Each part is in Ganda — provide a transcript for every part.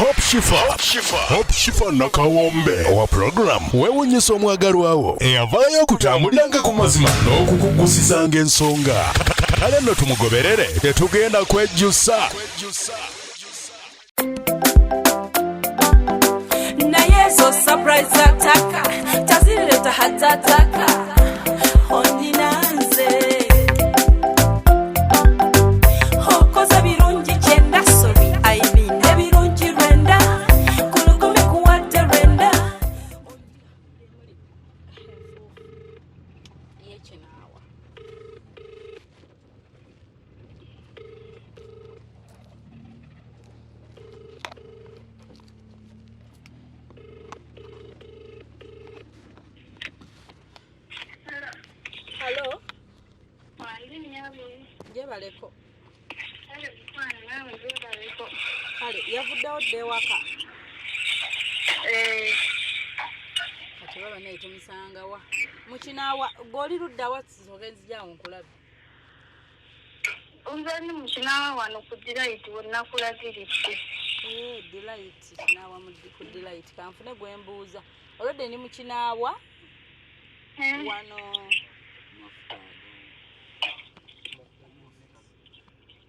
Hope Shifah nakawombe owa program wewunyisa omwagalwawo eyavaayo okutambuliranga ku mazima n'okukugusizanga ensonga. Kale nno tumugoberere tetugenda kwejjusa. Naye so surprise ataka tazileta hatataka ondinanze hokoza birungi kyenda sorry I mean ebirungi rwenda kulukumi kuwadde rwenda yekinaawa. Hello. Jebaleko. Kale yavuddewo dde waka. Kati baba naye tumusanga wa. Mukinaawa goli ludda wa sisoke nzijawo nkulabe. Unzani Mukinaawa wano ku delight wonna kulagiridde. Delight naawa ku delight kanfune gwembuuza. Olwedde ndi Mukinaawa. Wano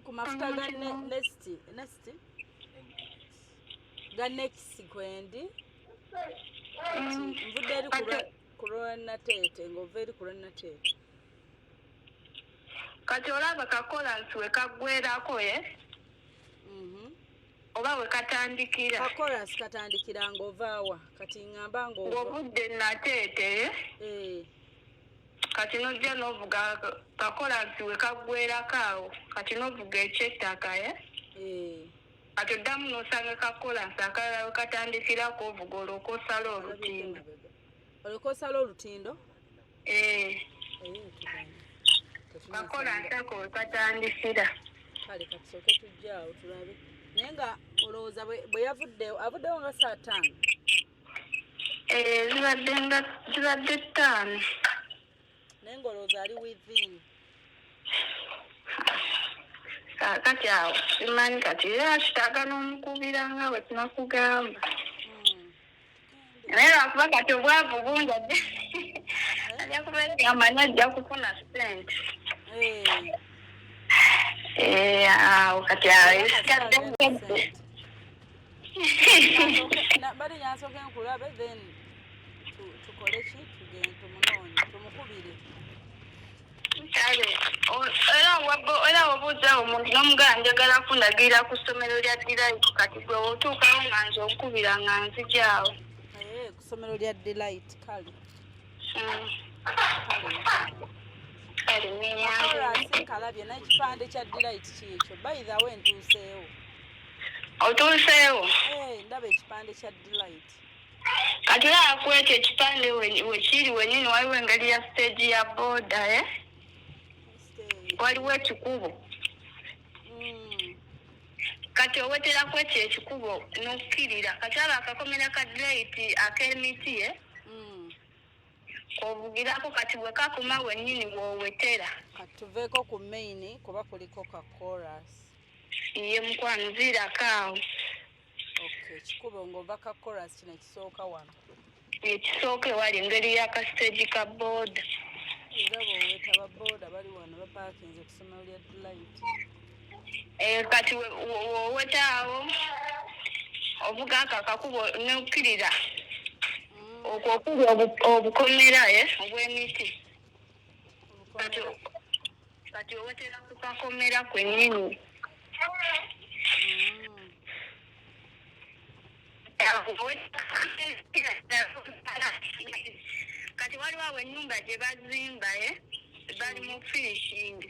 ku mafuta ga nesti ga next kwendi nvudde eri ku lwanateete ng'ova eri ku lwanateete. Kati olaba kakolansi we kaggwerako oba we katandikira? Kakolansi katandikira ng'ovaawa kati ngamba ng'ovudde nateete kati nojja n'ovuga kakolansi we kaggwerako awo kati n'ovuga ekyettaka kati oddamu n'osanga kakolansi akalala we katandikirako ovuga olwoka osala olutindo. Olwoka osala olutindo? Kakolansi ako we katandikira. Kale katusooke tujja awo tulabe. Naye nga olowooza bwe yavuddewo avuddewo nga saa 5? Zibadde 5. Naye ng'olowooza ali within. Kati awo simanyi kati era kitaaga n'omukubira nga bwe tunakugamba. Naye lwakuba kati obwavu bungi ajja kubeera amanyi ajja kufuna sente. Awo kati awo esikadde bali yansooke nkulabe then tukole ki tugende tumunoonye tumukubire. Era obuuza omuntu n'omugala njagala kundagira ku ssomero lya Delight kati gwe otuukawo nga nze okubira nga nzijaawo. Ku ssomero lya Delight kale. Kalabye n'ekipande kya Delight kiekyo by the way ntuuseewo. Otuuseewo? Ndaba ekipande kya Delight. Kati olaba ku ekyo ekipande we kiri wennyini waliwo engeri ya stage ya boda waliwo ekikubo. Kati oweteraku ekyo ekikubo n'okkirira kati aba akakomera ka Delight ak'emiti ovugirako kati bwe kakoma wennyini bw'owetera. Kati tuveeko ku main kuba kuliko ka chorus. Ye mukwano ziirako awo. Ekikubo ng'ova ka chorus kino ekisooka wano. Ekisooka ewali engeri y'akasiteegi ka booda. Era bw'oweta ba booda bali wano bapaakinze ku ssomero lya Delight. Kati woweta awo ovuga ako akakubo n'okkirira okwo okuli obukomera obw'emiti. Kati owetera ku kakomera kwennyini. Kati waliwo awo ennyumba gye bazimba bali mu finishing.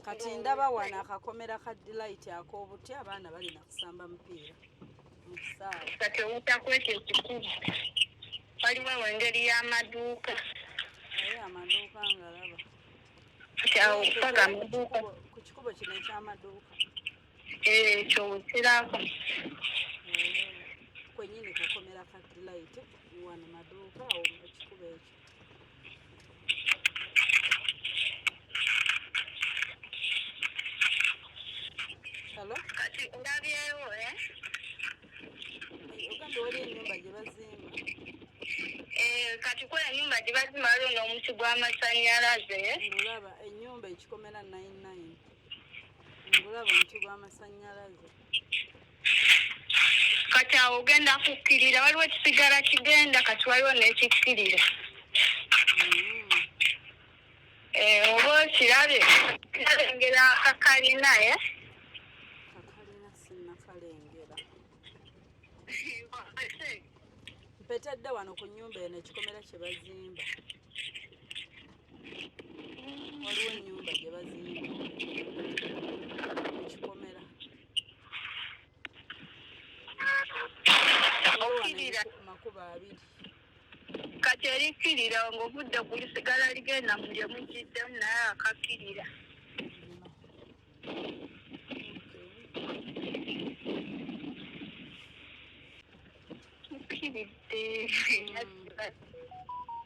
Kati ndaba wano akakomera ka Delight ak'obuti abaana balina kusamba mupiira mu kisaawe. Kati owutaku ekyo ekikubo waliwo awo engeri y'amaduuka. Amaduuka ngalaba. Kati awo mpaga amaduuka. Ku kikubo kino eky'amaduuka. Ekyo wekirako. Kwennyini kakomera ka Delight wano maduuka awo mu kikubo ekyo. Hello? Kati ndabyewo Ogambye wali ennyumba gye bazimba. Kati kola ennyumba gye bazimba waliwo n'omuti gw'amasannyalaze. Ngulaba ennyumba ekikomera 99. Ngulaba omuti gw'amasannyalaze. Kati awo ogenda kukkirira waliwo ekisigala kigenda kati waliwo n'ekikkirira. Oba okirabe kalengera akakalina Kakalina sinnakalengera. Mpetedde wano ku nnyumba eno ekikomera kye bazimba. Waliwo ennyumba gye bazimba ekikomera. Okkirira makubo 2. kati erikkirira ng'obudde kulisigala ligenda mu lye mugiddemu naye akakkirira. Mukkiridde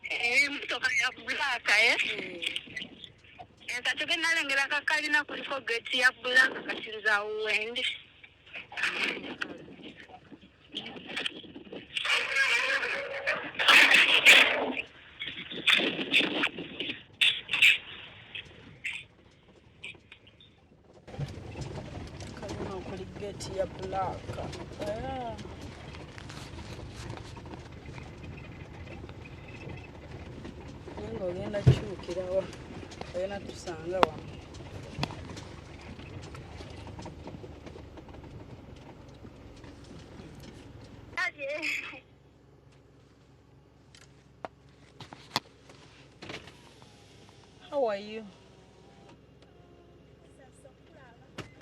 emmotoka ya bbulaaka kati ogenda alengera akakalina kuliko geeti ya bbulaaka kati nze awo wendi. Kalina okuli geeti ya bbulaaka. Naye ng'ogenda kukyukirawa olina tusanga wano. How are you?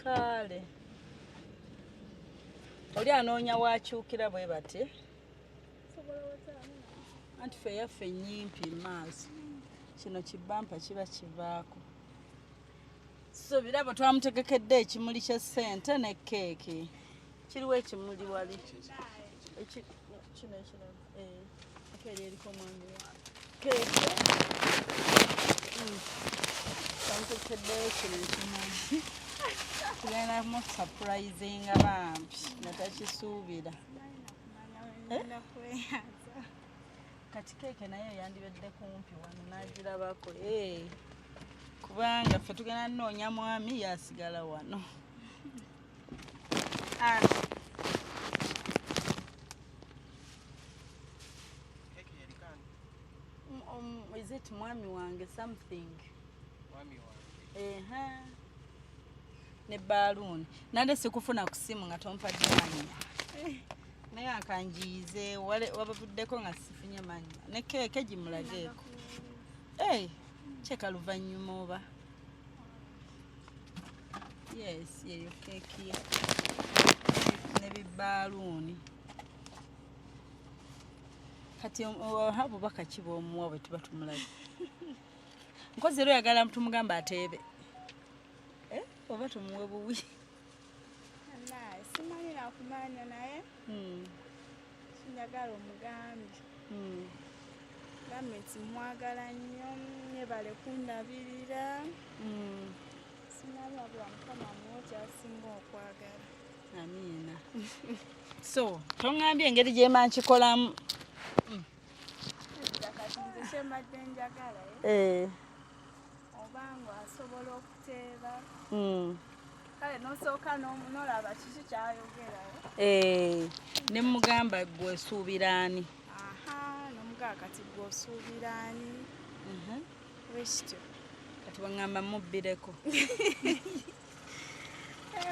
Kale. Oli anoonya wakyukira bwe bati? Anti ffe yaffe nnyimpi maaso. Kino kibampa kiba kivaako. So birabo twamutegekedde ekimuli ky'essente ne keeki. Kiriwo ekimuli wali. Kino akeeri eriko omwamiwe. Keeki. Twamutegekeddeyo kino ekimuli. Tugenda mu surprisinga bambi nga takisuubira. Kati keeke naye yandibadde kumpi wano n'agirabako. Kubanga ffe tugenda nnoonya mwami yasigala wano. Is it mwami wange something? Mwami wange. Ne balloon. Nande sikufuna ku simu nga tompadde manya. Naye akanjiize wabavuddeko nga sifunye manya. Ne keeke gimulageeko. Kyeka luvannyuma oba. Yes, yeyo keeki ne bibaluuni. Kati Abubakar kiba omuwa bwe tuba tumulaga. Nkozi era oyagala tumugamba ateebe. Oba tumuwe buwi. Simanyi nakumanya naye sinjagala omugambi. Gamenti mwagala nnyo nyebale kundabirira. Simanyi wabula Mukama muwe kyasinga okwagala. Amiina. So tongambye engeri gye mankikolamu. Kati nze kyembadde njagala obanga asobola okuteeba. Kale nosooka n'olaba kiki kyayogerayo. Ne mugamba gwe osuubira ani? Nomugamba kati gwe osuubira ani? Wekityo. Kati wangamba mubbireko.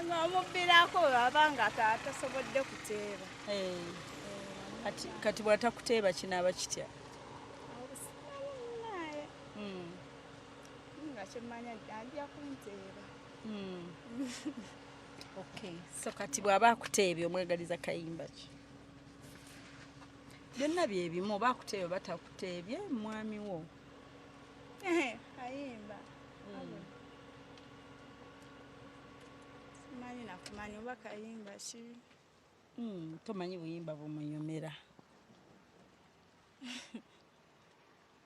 Ng'omubbirako abanga tasobodde kuteeba. Kati bw'atakuteeba kinaaba kitya? Naye nga kyemmanya ajja kunteeba. Okay. So kati bw'aba akuteebye omwegaliza kayimba ki? Byonna bye bimu oba akuteebye batakuteebye mwami wo. Kayimba. Simanyi nakumanya oba kayimba ki? Tomanyi buyimba bumunyumira.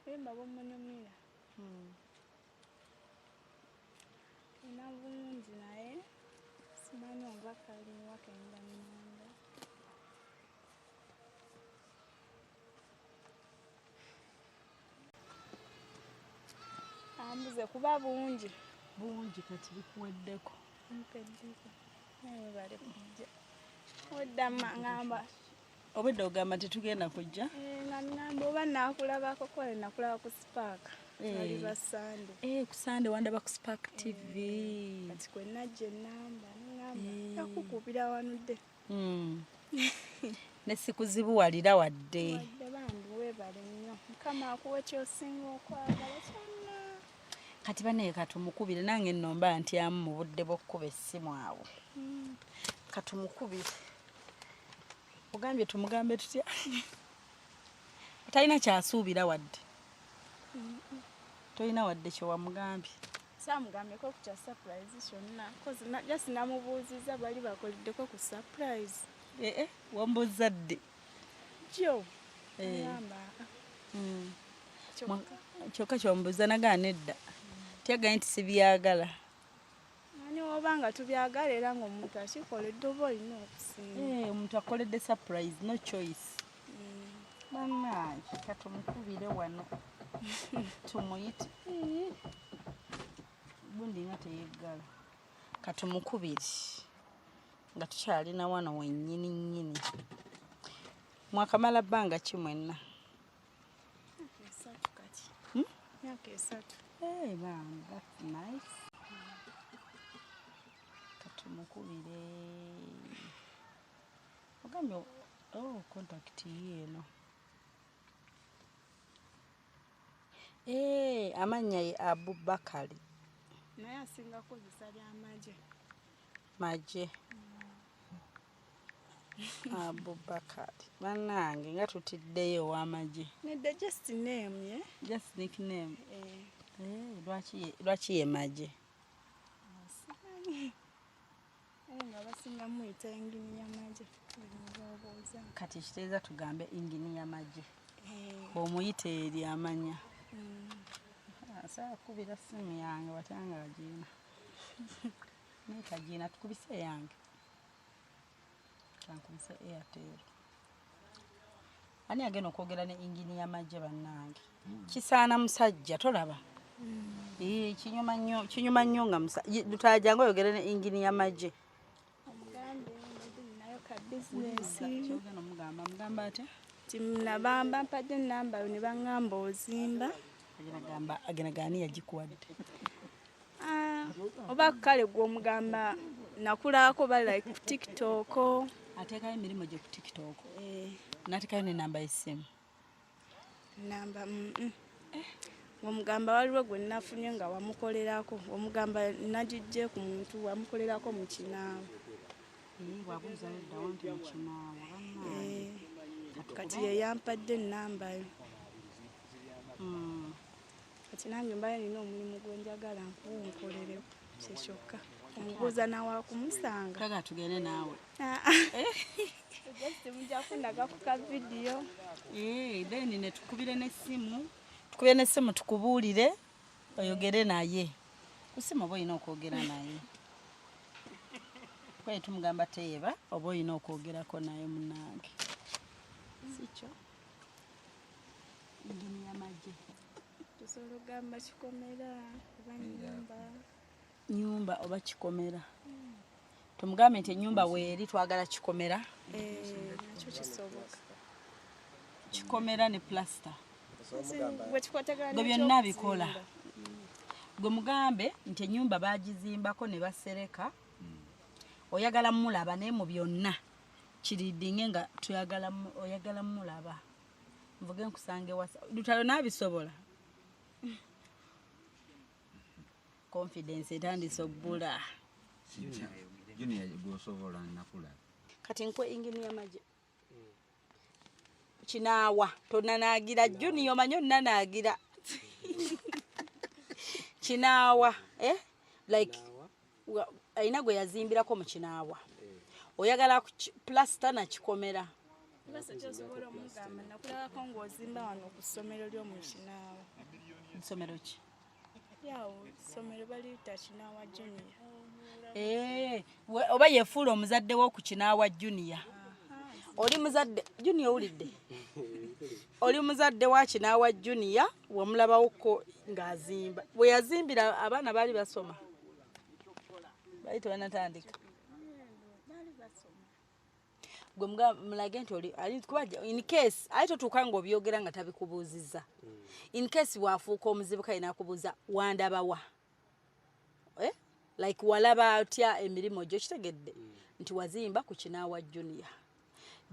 Buyimba bumunyumira. Ina bulungi naye Simanyi Abubakar wakenda Munda. Ambuze kuba bungi kati bikuweddeko. mpeddeko naye bale kujja wedda ngamba Obwedda ogamba tetugenda kujja? nga ngamba oba naakulabako kole nakulaba ku Spark ali basande Ku Sande wandaba ku Spark TV. kati kwe najja ennamba ngamba yakukubira wanudde Ne sikuzibuwalira wadde. wadde bambi weebale nnyo Mukama akuwe ky'osinga okwagala kyonna. Kati bane katumukubire nange nnomba ntyamu mu budde bw'okkuba essimu awo. Katumukubire. Ogambye tumugambe tutya? Talina kyasuubira wadde. Tolina wadde kye wamugambye. Saamugambeko ku kya surprise kyonna kozi just namubuuziza bali bakoleddeko ku surprise. Wambuuza ddi? Jjo ngamba Kyokka kyombuuza nagaana edda. Tyagaye nti sibyagala. ani oba nga tubyagala era ng'omuntu akikoledde oba olina okusinga. Omuntu akoledde surprise, no choice. Bannange katumukubire wano. Tumuyite. Gundi nga teyeggala. Katumukubire. Nga tukyalina wano wennyini nnyini. Mwakamala bbanga ki mwenna? Esatu kati. Myaka esatu. Bam, that's nice. Katumukubire. Ogambye contact yeno. Amannya ye Abubakar. Naye asinga kozesa lya Majje. Majje. Abubakar. Bannange nga tutiddeyo ow'Amajje. Nedda just name ye. Just nickname. Lwaki ye Majje? Nga basinga muyita Engeneer Majje. Kati kiteeza tugambe Engeneer Majje. Bw'omuyita eri amanya. Saakubira ssimu yange watanga agiina. Naye kagiina tukubise yange. Kankubise Airtel. Ani agenda okwogera ne Engeneer Majje bannange? Kisaana musajja tolaba? Kinyuma nnyo nga lutajanga oyogere ne Engeneer Majje. Omugambe nayo ka business. Kyogenda omugamba ate? Nabamba mpadde ennamba ne baŋŋamba ozimba. Agenda gaani yagikuwadde. Oba kale gwe omugamba nakulaako ba like ku TikTok. Ateekayo emirimu gye ku TikTok. N'ateekayo n'ennamba y'essimu. Namba omugamba waliwo gwe nafunye nga wamukolerako. Omugamba nagijje ku muntu wamukolerako Mukinaawa. Bwabuuzayo eddawo nti Mukinaawa. Kati ye yampadde ennamba yo. Kati nange mbaye nina omulimu gwe njagala nkuwunkolereko kyekyoka. Omubuuza nawa kumusanga. Kaga tugende naawe. Just mujja kundaga ku ka video. Then ne tukubire n'essimu. Tukubire n'essimu tukubuulire oyogere naye. Ku ssimu oba olina okwogera naye. Kwaye tumugamba teeba oba olina okwogerako naye munnange. Sikyo. Engeneer Majje. Tusobola ogamba kikomera oba nnyumba. Nyumba oba kikomera. Tumugambe nti ennyumba weeri twagala kikomera. Nakyo kisoboka. Kikomera ne plaster. Gwe byonna bikola. Gwe mugambe nti ennyumba baagizimbako ne basereka. Oyagala mulaba naye mu byonna kiridinge nga oyagala mulaba. Mvuge nkusange wasa. Lutalo nabisobola. Confidence etandise obbula. Junior gwosobola nakula. Kati nkwe Engeneer Majje. Kinaawa tonanaagira Junior manyo nanaagira. Kinaawa like ayina gwe yazimbirako mu Kinaawa. Oyagala plaster na kikomera. Basa kyosobola omugamba nakulabako ng'ozimba wano ku ssomero ly'omu Kinaawa. Ssomero ki? Yawo ssomero baliyita Kinaawa Junior. oba yefuula omuzadde wo ku Kinaawa Junior. Oli muzadde Junior ulidde. Oli muzadde wa Kinaawa Junior wamulabawo ko ng'azimba. Bwe yazimbira abaana baali basoma. Baali tebanatandika. Gwe mulage nti oli kuba in case ayito tuuka ng'obyogera nga tabikubuuzizza. In case waafuuka omuzibuka ina akubuuza wandabawa. Like walaba atya emirimu gyo kitegedde nti wazimba ku Kinaawa Junior.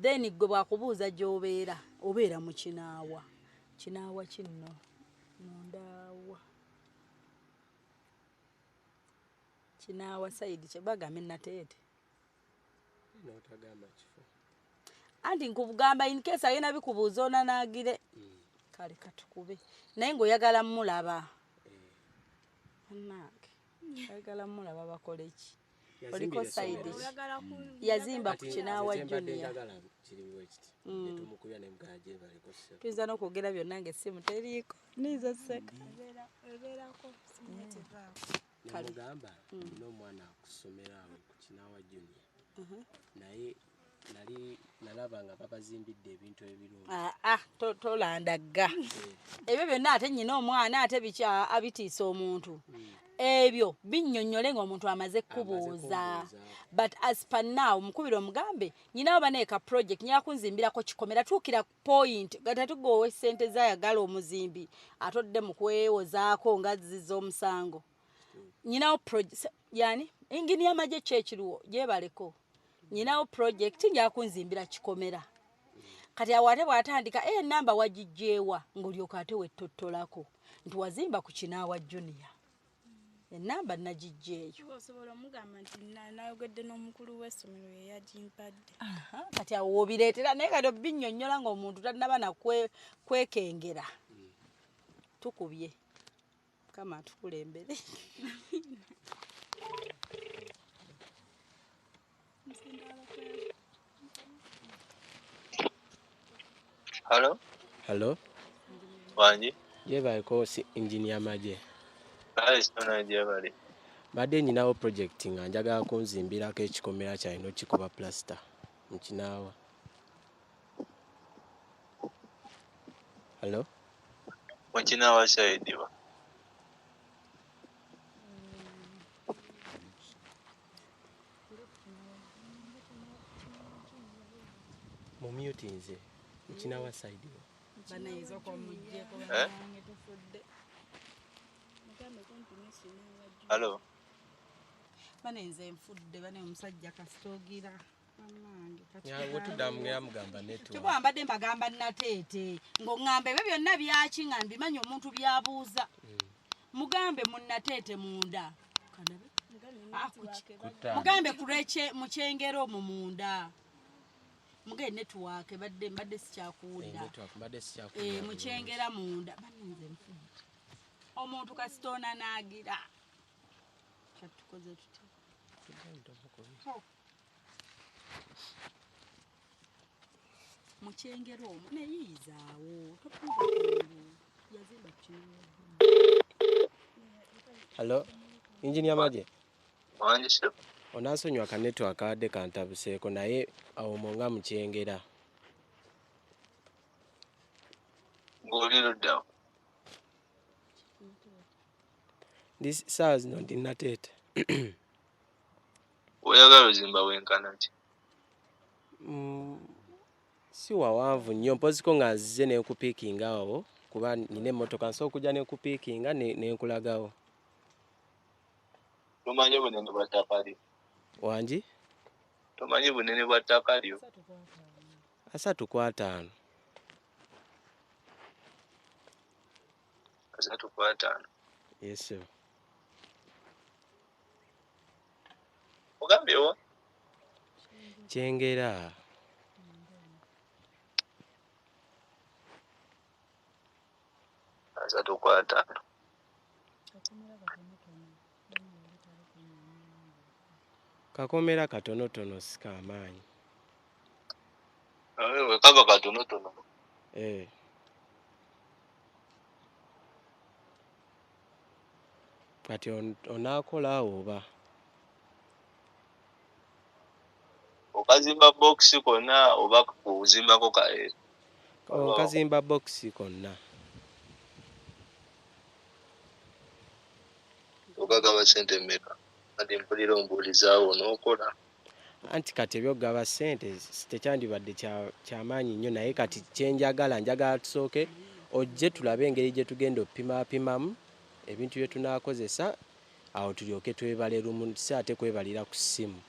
Then gwe bwakubuuza gy'obeera obeera mu Kinaawa. Kinaawa kinno Mundaawa. Kinaawa side kye bagamba Nateete. N'otagamba kifo. Anti nkugamba in case ayina bikubuuza onanaagire. Kale katukube. Naye ng'oyagala mulaba. Annaake. Oyagala mulaba bakole ki? Oliko side yazimba ku Kinaawa Junior. Tuyinza n'okwogera byonna ng'essimu teriiko. Nizo seka. Namugamba nina omwana akusomera awo ku Kinaawa Junior. Naye nalaba nga babazimbidde ebintu ebirungi. Tolandagga. Ebyo byonna ate nnyina omwana ate abitiisa omuntu. Ebyo binnyonnyole ng'omuntu amaze kubuuza. But as per now mukubira omugambe nyinawo baneeka project nyina kunzimbirako kikomera tuukira point gatatugowe ssente zayagala omuzimbi atodde mu kwewozaako nga zizza omusango. Nyinawo project yani Engeneer Majje kyekiriwo gyebaleko. Nyinawo project nja kunzimbira kikomera. Kati awate bwatandika namba wagijjeewa ng'olyoka ate wettottolako nti wazimba ku Kinaawa Junior. Enamba nagijjeeyo. Osobola omugamba nti nayogedde n'omukulu w'essomero ye yagimpadde. Kati awo wobireetera naye kati obinnyonnyola ng'omuntu tannaba nakwekengera. Tukubye. Kama tukulembere. Hello. Wanji? Yebaliko Engeneer Majje. Sona gyebali. Badde nyinawo project nga njagala kunzimbirako ekikomera kyalina okikuba plaster mu Kinaawa. Hello? Mu Kinaawa side ba. Mu mute nze mu Kinaawa side ba. Banaizo kwa mujje ko banange tufudde. Hello. Banenze nfudde bane omusajja kasitogira. Wotuddamu mugamba network. Tuba mbadde mbagamba Nateete ng'oŋŋambe ebyo byonna byaki nga mbimanyi omuntu byabuuza. Mugambe mu Nateete Munda. Mugambe kuleche mu Kyengero mu Munda. Muge network mbadde sikyakuwulira. Mu Kyengera Munda. Banenze nfudde. Omuntu kasitona naagira. Kyatukoze tuti. Mu Kyengera omwo neyiizaawo. Yazimba Kinaawa. Hello? Engeneer Majje. Wanji sir. Onaasonyiwa ka network adde kantabuseeko naye awo monga mu Kyengera. Ng'oliro ddawo. This SARS no ndi Nateete. Oyagala ozimba wenkana ki? Si wawanvu nnyo mpoziko nga nzize n'enkupiikinga awo kuba nina emmotoka nsobola okujja n'enkupiikinga n'enkulagawo. Tomanyi bunene bwa ttaka lyo? Wanji? Tomanyi bunene bwa ttaka lyo? 3/5. 3/5. Yes sir. Ogambye wa? Kyengera. Asa tukwata. Kakomera katonotono sikamaanyi. Wewe kaba katonotono. Kati onaakola oba? kazimba box konna oba kuzimbako kae? Kazimba box konna. Ogagaba sente mmeka? Kati mpulira ombuulizaawo n'okola. Anti kati ebyokugaba ssente tekyandibadde kyamaanyi nnyo naye kati njagala tusooke ojje tulabe engeri gye tugenda oppimamu ebintu bye tunaakozesa awo tulyoke twebale lumu si ate kwebalira ku ssimu.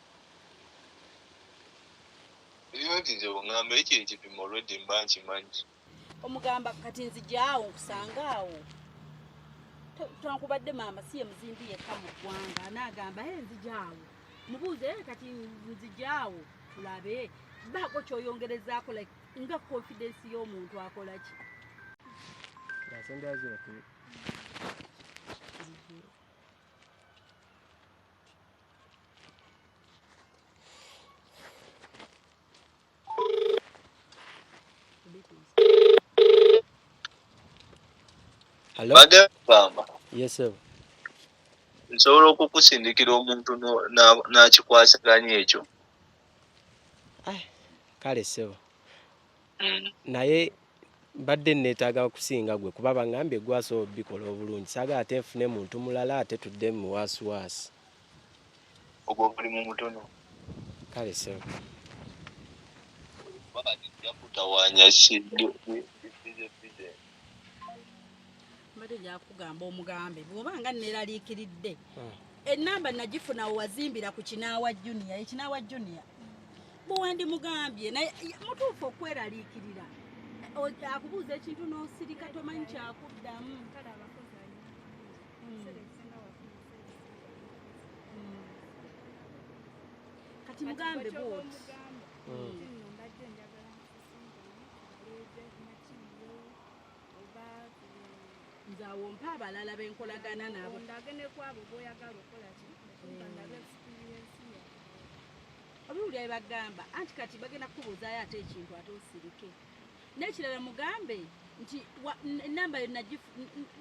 Nti nze oŋŋamba ekyo ekipimo olwedde mba nkimanyi. Omugamba kati nzijaawo nkusanga awo. Twankubadde maama si ye muzimbi yekka mu ggwanga anaagamba nzijaawo. Mubuuze kati nzijaawo tulabe baako kyoyongerezaako nga confidence y'omuntu akola ki. Hello? Yes, sir. Nsobola okukusindikira omuntu n'akikwasaganya ekyo. Kale ssebo. Naye mbadde neetaaga okusinga gwe kuba baŋŋambye gwasobola obbikola obulungi saagala ate nfune muntu mulala ate tudde mu waasiwaasi. Ogwo buli mu mutono. Kale ssebo. Yakutawaanya mbadde gyakugamba omugambe bw'oba nga neeraliikiridde ennamba nagifuna wazimbira ku Kinaawa Junior Kinaawa Junior bwewandi mugambye naye mutuufu okweraliikirira akubuuza ekintu n'osirika tomanyi kyakuddamu. Kati mugambe bwoti nzaawo mpa abalala benkolagana nabo obiwulira bye bagamba anti kati bagenda kukubuuzaayo ate ekintu ate osirike n'ekirala mugambe nti ennamba yo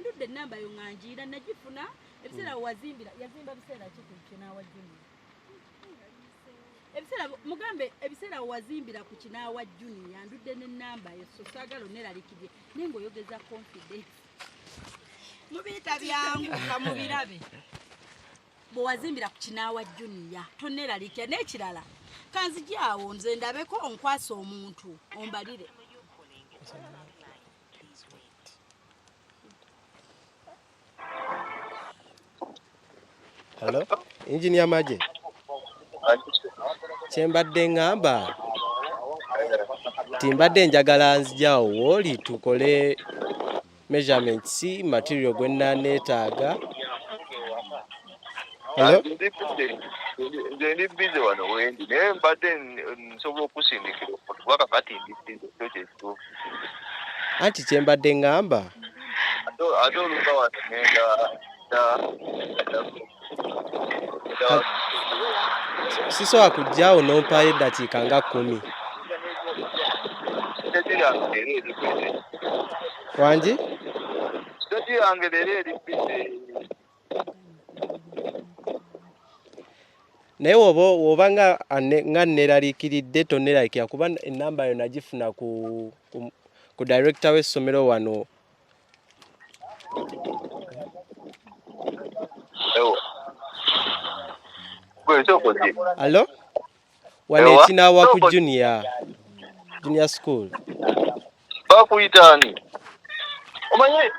ndudde ennamba yo ŋŋanjiira nagifuna ebiseera wazimbira yazimba biseera ki ku Kinaawa Junior mugambe ebiseera wazimbira ku Kinaawa Junior ndudde n'ennamba yo so saagala oneeraliikirye naye ng'oyogeza confidence mubiyita byangu nga mubirabe bwe wazimbira ku Kinaawa Junior toneeraliikirya n'ekirala kanzijaawo nze ndabeko onkwasa omuntu ombalire. Hello? Engineer Majje. Kyembadde ŋŋamba timbadde njagala nzijaawo wooli tukole measurements material gwe nneetaaga. Hello? Nze ndi bize wano wendi naye mbadde nsobola okusindikira okutuwaka kati ndi kyo kyekituufu. Anti kyembadde ŋŋamba ate oluka wano ngenda sisobola kujjaawo n'ompaayo eddakiika nga 10. Wangi? Sitati yange leero eri bize. Naye woba nga neeraliikiridde toneeraliikirira kuba ennamba yo nagifuna ku director w'essomero wano. Hello? Wano Kinaawa ku junior school. Bakuyitaani.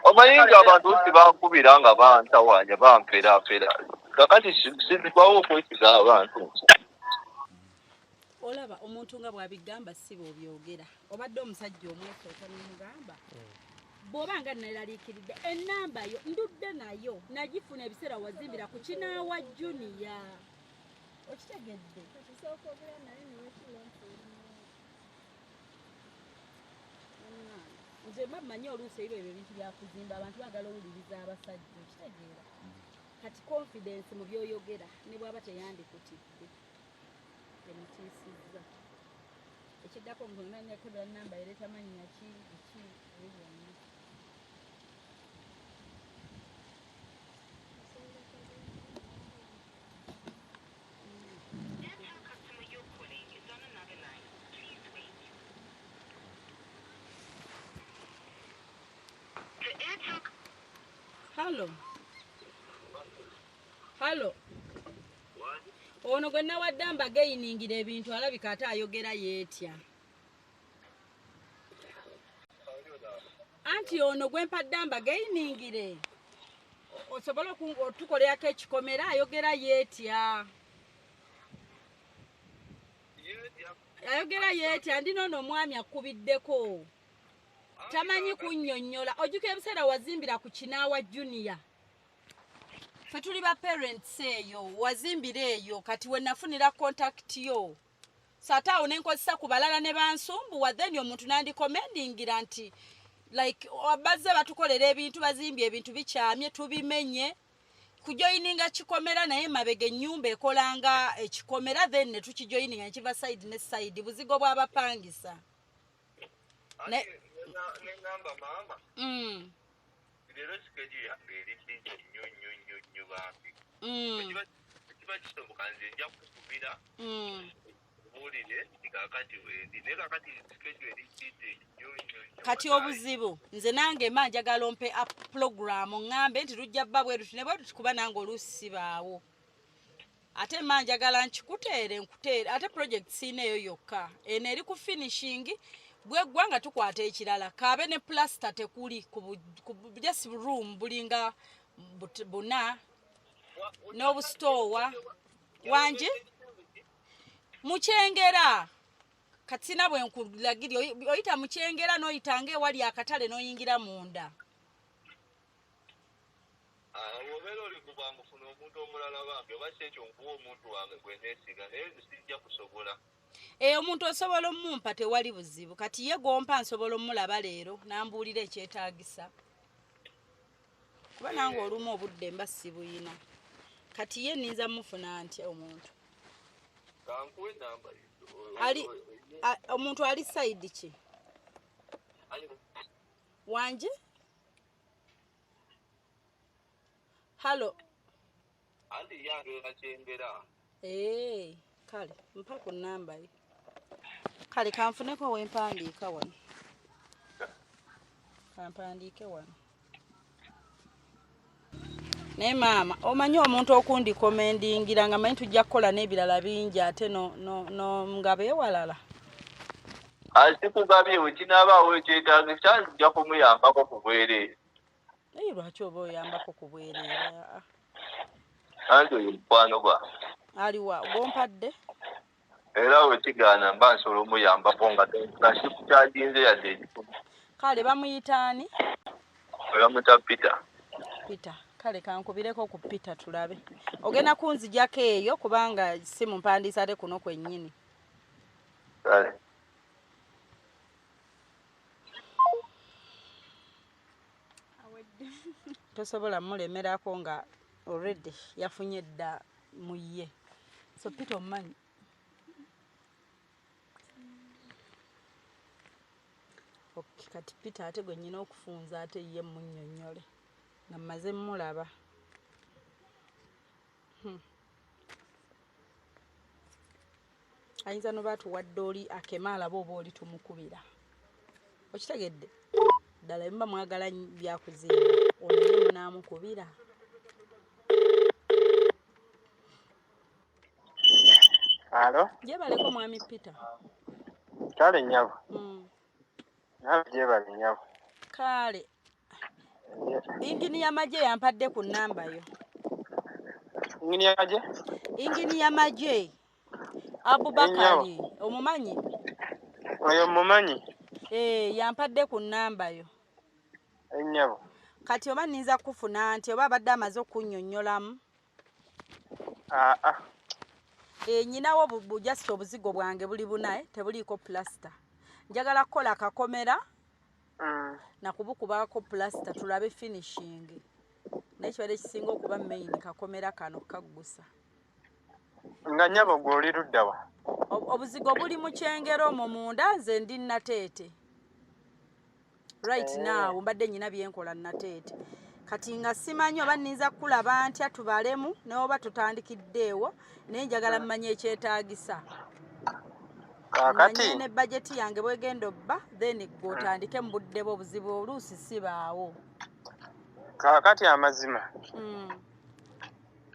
Omanyi nga abantu sibankubira nga bantawaanya bampeerafeera. Kakati sizikwawo okwesiga abantu. Olaba omuntu nga bw'abigamba si bw'obyogera. Obadde omusajja omwesooka n'omugamba. Bw'oba nga neeraliikiridde ennamba yo ndudde nayo nagifuna ebiseera wazimbira ku Kinaawa Junior. Okitegedde? Nze mba mmanyi oluusi ebyo ebintu byakuzimba abantu baagala owuliriza abasajja okitegeera. Kati confidence mu byoyogera ne bw'aba teyandikutidde emutiisizza ekiddako ngonanyakebera nnamba ereeta mannya ki byonna. Halo. Ono gwe nawadde ambageyiningira ebintu alabika ate ayogera yeetya. Anti ono gwe mpadde ambageyiningire. Osobola okutukolerako ekikomera ayogera yeetya. Ayogera yeetya ndi noono omwami akubiddeko. Tamanyi kunnyonnyola. Ojjuka ebiseera wazimbira ku Kinaawa Junior. Fe tuli ba parents eyo wazimbira eyo kati we nafunira contact yo. Sataawo nenkozesa ku balala ne bansumbuwa then omuntu nandikomendingira nti like abazze batukolera ebintu bazimbye ebintu bikyamye tubimenye kujoyininga kikomera naye mabega ennyumba ekolanga ekikomera then ne tukijoyininga nekiva side ne side buzigo bw'abapangisa. Nengamba mama. Lero sikeji yange eri nnyo bambi. Kiba kisoboka nze nja kukubira. Bulire kakati wendi ne kakati sikeji eri nnyo. Kati obuzibu nze nange manjagala ompe a program ngambe nti tujja bba bwe tutine bwe tukuba nange olusi baawo. Ate manjagala nkikuteere nkuteere ate project sineyo yokka eno eri ku finishing bwe gwanga tukwata ekirala kabe ne plaster tekuli ku just room bulinga bona n'obustowa wanje mukyengera katsina bwe nkulagiri oyita mukyengera n'oyitange wali akatale n'oyingira munda. Wobera oli kuba mufuna omuntu omulala bambi oba si ekyo nkuwa omuntu wange gwe neesiga naye sijja kusobola. Omuntu osobola omumpa tewali buzibu kati ye gompa nsobola omulaba leero nambuulira ekyetaagisa. Kuba nange olumu obudde mba sibuyina. Kati ye nninza mufuna ntya omuntu? Kankuwe namba omuntu ali side ki? Wanje? Halo. Andi yange kakyengera. Kale mpa ku namba ye. Kale kanfuneko wempandiika wano. Kampandiike wano. Ne mama omanyi omuntu okundi komendingira nga manyi tujja kukola n'ebirala bingi ate no ngabe walala. Sikugambye wekinabaawo ekyetaagisa nja kumuyambako ku bwereere. Lwaki oba oyambako ku bwereere? Anti oyo mukwano gwa. Aliwa gompadde? Era wekigaana mba nsobola omuyambako nga sikukyaginze yadde ekikulu. Kale bamuyitaani? Bamuyita Peter. Kale kankubireko ku Peter tulabe. Ogenda kunzijako eyo kubanga si mumpandiisa ate kuno kwennyini. Kale. Tosobola mulemerako nga already yafunye dda mu ye. So Peter omanyi. Okay, kati Peter ate gwe nnyina okufunza ate ye munnyonnyole nga mmaze mulaba. Ayinza no batuwadde oli akema alaba oba oli tumukubira. Okitegedde? Ddala emba mwagala byakuzimba onaye munaamukubira. Alo? Jebaleko mwami Peter. Kale nnyabo. Nawe jebale nnyabo. Kale. Engeneer Majje yampadde ku namba yo. Engeneer Majje? Engeneer Majje. Abubakar omumanyi? Oyo mumanyi? Yampadde ku namba yo. Ennyabo. Kati oba nninza kufuna nti oba abadde amaze okunnyonnyolamu? Nyinawo bujasi obuzigo bwange buli bunaye tebuliiko plaster. Njagala kukola akakomera nakubukubako plaster tulabe finishing. Naye kibadde kisinga okuba main kakomera kano kaggusa. Nga nnyabo gwe oli ludda wa? Obuzigo buli mu kyengero omwo munda nze ndi Nateete. Right now mbadde nnyina byenkola Nateete. Kati nga simanyi oba nninza kulaba ntya tubalemu n'oba tutandikiddeewo naye njagala mmanye ekyetaagisa. Ne budget yange bwegenda obba then gw'otandike mu budde bw'obuzibu oluusi sibaawo. Kakati amazima.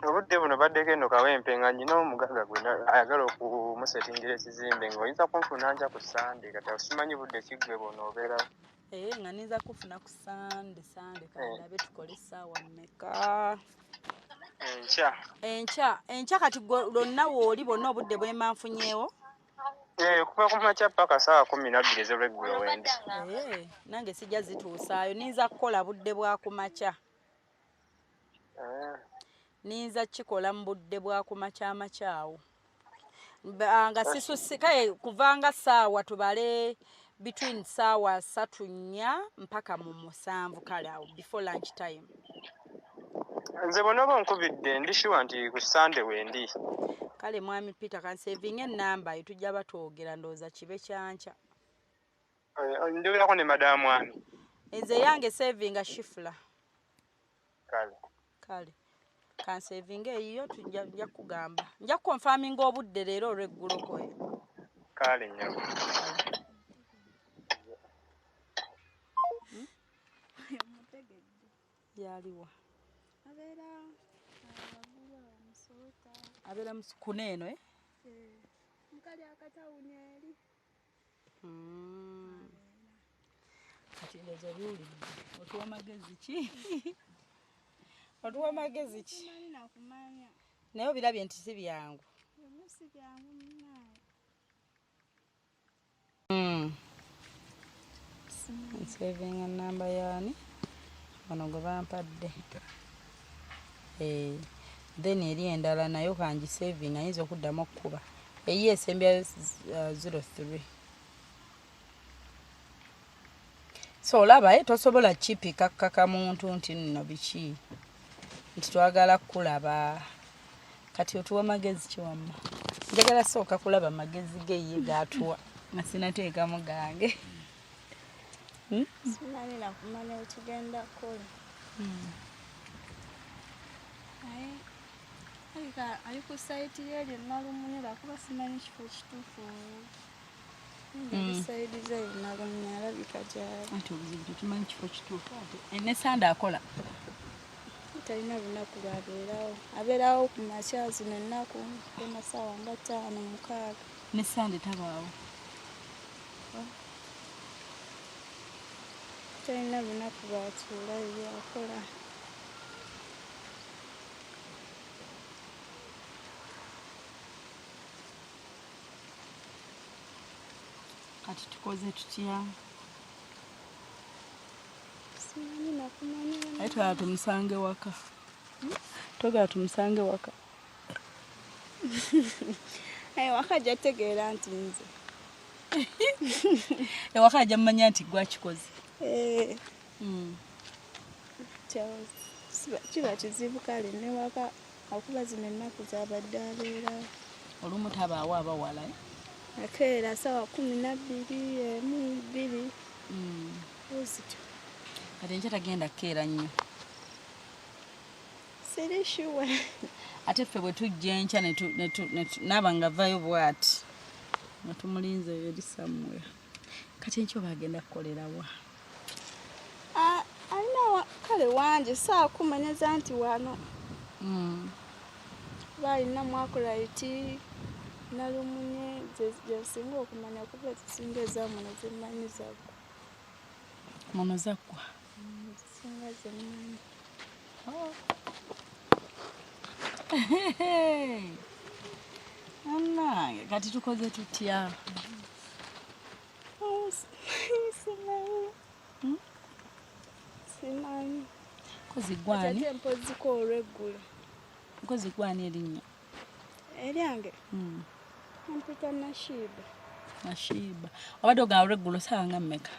Obudde buno baddeko eno kawempe nga nnyina omugaga gwe ayagala okumusetingira ekizimbe ng'oyinza kunfuna nja ku Sande kati simanyi budde kiggwe bw'onoobeerawo. Nga ninza kufuna ku Sande kandabe tukole essaawa mmeka? Enkya kati lwonna wooli bonna obudde bwemanfunyeewo? Kuva ku makya paka saa 12 ez'olweggulo wendi. Nange sijja zituusaayo, ninza kukola budde bwa ku makya. Ninza kikola mu budde bwa ku makyamakyawo. Nga sisusikaye kuvanga ssaawa tubale between ssaawa 3-4 mpaka mu 7 kale awo before lunch time. Nze bonoba nkubidde ndi sure nti ku Sande wendi. Kale mwami Peter kansevinga ennamba tujja batwogera ndowooza kibe kyankya. Ndoberako ne madamu Mwami. Nze yange savinga Shifah. Kale. Kansevinga eyo tujja kugamba. Nja kukonfaminga obudde leero olw'eggulo koye. Kale nnyo. Yaliwa. Abeera kuneeno mukali akatawuni eri. Kati ndezo byuli otuwa magezi ki? Otuwa magezi ki? Nakumanya. Naye obirabye nti si byangu. Si byangu munaye. Savinga namba yaani wano gwe bampadde. Then eri endala nayo kangi saving ayinza okuddamu okukuba. Eyi esembya 03. So olaba tosobola kipika kaka muntu nti nno biki. Nti twagala kulaba. Kati otuwa magezi ki wamma? Njagala sooka kulaba magezi ge ye gatuwa. Nasinateekamu gange. Simanyi nakumanya ekigenda kukola. Ali ku sayiti y'eryo Nalumunyira kuba simanyi kifo kituufu. Sayidi ze Nalumunyira alabika gyali. Ati obuzibu tetumanyi kifo kituufu ate. Ne Sande akola? Talina lunaku lwabeerawo. Abeerawo ku makya zino ennaku amasaawa nga 5-6. Ne Sande tabaawo? Talina lunaku lwatuula ebyakola. Kati tukoze tutya? Simanyi nakumanya. Aye twala tumusange waka. Twagala tumusange waka. Waka jategeera nti nze. Ewaka ajja mmanya nti gwakikoze. Kiba kizibu kale ne waka okuba zino ennaku zabadde abeerawo. Olumu tabaawo abawala. Akeera sawa 12, 1, 2. Uzito. Kati enkya tagenda kukeera nnyo. Siri sure. Ate ffe bwe tujja enkya naaba nga avayo bw'ati. Nga tumulinze eri somewhere. Kati enkya oba agenda kukolera wa? Alina kale wangi saa kumanyeza nti wano. Balina Mwakolayiti Nalumunye zesinga okumanya kuba ezisinga ezamuno zemanyi zaggwa. Muno zaggwa? Zisinga zemanyi. Annange kati tukoze tutya? Simanyi. Kozi gwani? Ate mpoziko olw'eggulo. Kozi gwani erinnya? Eryange? Mpita Sheebah. Obadde ogamba olw'eggulo ssaawa nga mmeka?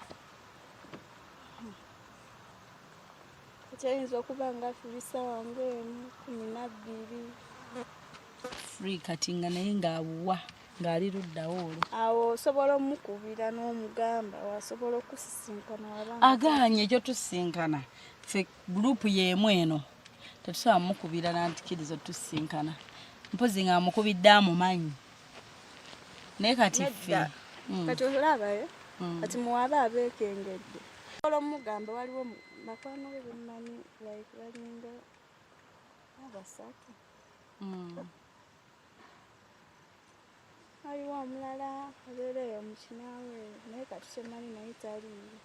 Kyayinza okuba nga ssaawa nga 12. Free kati nga naye ng'awuwa ng'ali luddawo olwo. Awo osobola omukubira n'omugamba wasobola okusisinkana wabanga. Agaanye ekyo tusisinkana. Ffe gurupu y'emu eno. Tetusobola mukubira nantikirizo tusisinkana. Mpozi nga mukubidde amumanyi. Naye kati ffe. Kati olabayo? Kati muwaba abeekengedde. Osobola omugamba waliwo bakwano be bemmanyi like balinga abasatu. Waliwo omulala abeera eyo Mukinaawa naye kati kyemanyi naye taliiyo.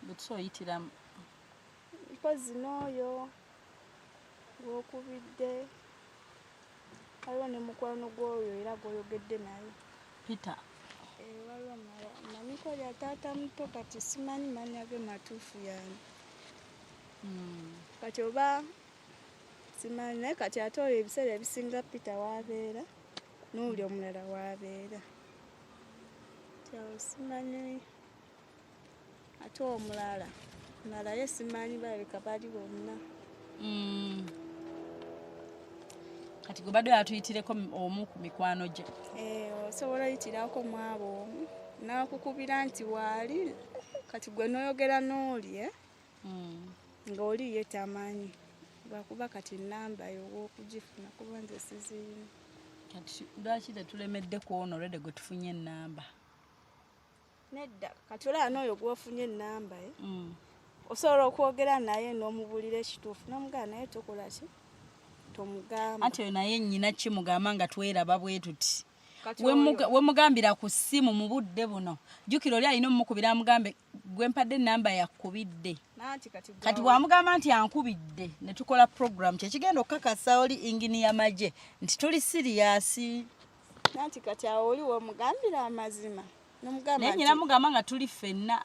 Betusoyitiramu mpozi n'oyo gw'okubidde waliwo ne mukwano gw'oyo era gw'oyogedde naye Peter. Waliwo manyiko lya taata muto kati simanyi mannya ge matuufu yani. Kati oba simanyi naye kati ate oyo ebiseera ebisinga Peter waabeera n'oli omulala waabeera. Kyawo simanyi ate omulala ye simanyi baleka bali bonna. Kati gwe badde atuyitireko omu ku mikwano gye. Osobola yitirako mwabo omu n'akukubira nti waali kati gwe n'oyogera n'oli nga oli ye tamanyi lwakuba kati nnamba yo w'okugifuna kuba nze sizirina. Kati lwaki tetulemedde kuona olwedde gwe tufunye ennamba? Nedda kati olaba n'oyo gw'ofunye ennamba ye osobola okwogera naye n'omubulira ekituufu n'omugamba naye tokola ki tomugamba. Ate naye nnyina kimugamba nga tweraba bwe tuti. We mugambira ku ssimu mu budde buno jjukira oli alina omukubira amugambe gwe mpadde ennamba yakubidde. Kati bw'amugamba nti ankubidde ne tukola program kyekigenda okukakasa oli Engeneer Majje nti tuli siriyasi. Nanti kati awo oli w'omugambira amazima n'omugamba naye nnyina mugamba nga tuli ffenna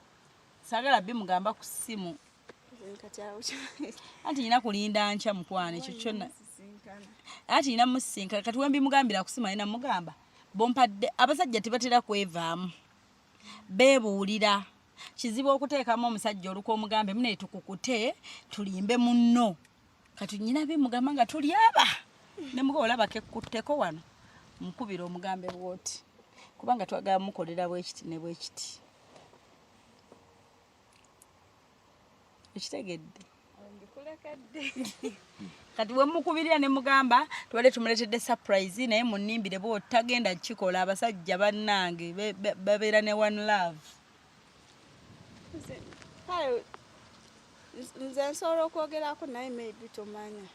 saagala bimugamba ku ssimu. Anti nina kulinda nkya mukwane ekyo kyonna. Anti nina musinkana kati we mbimugambira ku ssimu alina mugamba bompadde abasajja tebatera kwevaamu beebuulira kizibu okuteekamu omusajja oluko omugambe mune tukukute tulimbe munno. Kati nnyina bimugamba nga tuli aba ne mugo olaba kekutteko wano mukubira omugambe bwoti kubanga twagala mukolera bwekiti ne bwekiti. Ekitegedde kati we mukubirira ne mugamba twale tumuletedde surprise naye munnimbire bo tagenda kikola abasajja bannange babeera ne one love. Nze nsobola okwogerako naye maybe tomanya.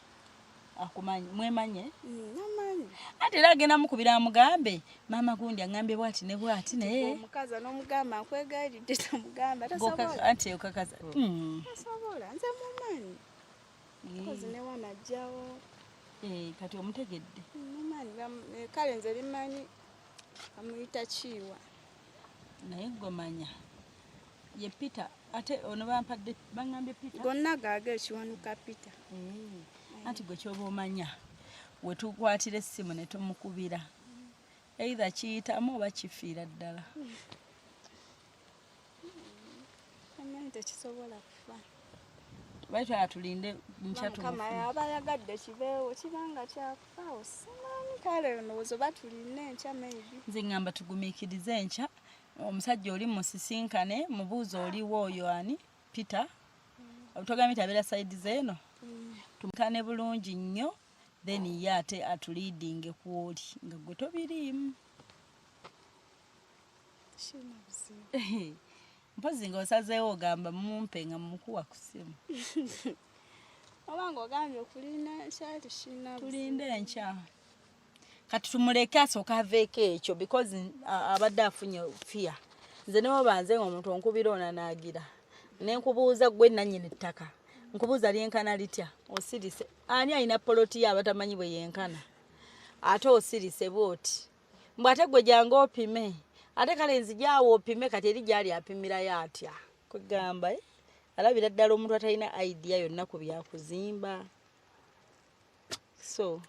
Akumanyi mwemanye? Namanyi. Ate era agenda mukubira amugambe maama gundi aŋŋambye bwati ne bwati naye omukazi n'omugamba nkwegayiridde tomugamba tasobola. Ate okakaza tasobola nze mumanyi kozi ne wanajjawo. Kati omutegedde mumanyi kale nze limanyi amuyita Kiwa naye gomanya ye Peter. Ate ono bampadde baŋŋambye Peter gonna gaaga ekiwanuka Peter. Anti gwe kyoba omanya we tukwatira essimu ne tumukubira either kiyitamu oba kifiira ddala. Amanyi tekisobola kufa. Bwetyo atulinde Mukama aba yagadde kibeewo kibanga kyakufa simanyi kale ndowooza oba tuline enkya maybe. Nze ŋŋamba tugumiikirize enkya omusajja oli musisinkane mubuuza oliwo oyo ani Peter otogambye tabeera side zeeno tumukane bulungi nnyo then ye ate atuliidinge kwoli nga gwe tobiriimu. Mpozi ng'osazeewo ogamba mumpe nga mumukuwa ku ssimu. Oba ng'ogambye okulinda enkya tukiina tulinde enkya kati tumuleke asooka aveeko ekyo because abadde afunye fear. Nze newo banze ng'omuntu onkubira onanaagira nenkubuuza gwe nannyini ttaka nkubuuza lyenkana litya osirise ani alina poloti ye abatamanyi bwe yenkana ate osirise bwoti mbw ate gwe jange opime ate kale nzijaawo opime kati eri gyali apimirayo atya kwegamba alabira ddala omuntu atalina idea yonna ku byakuzimba. So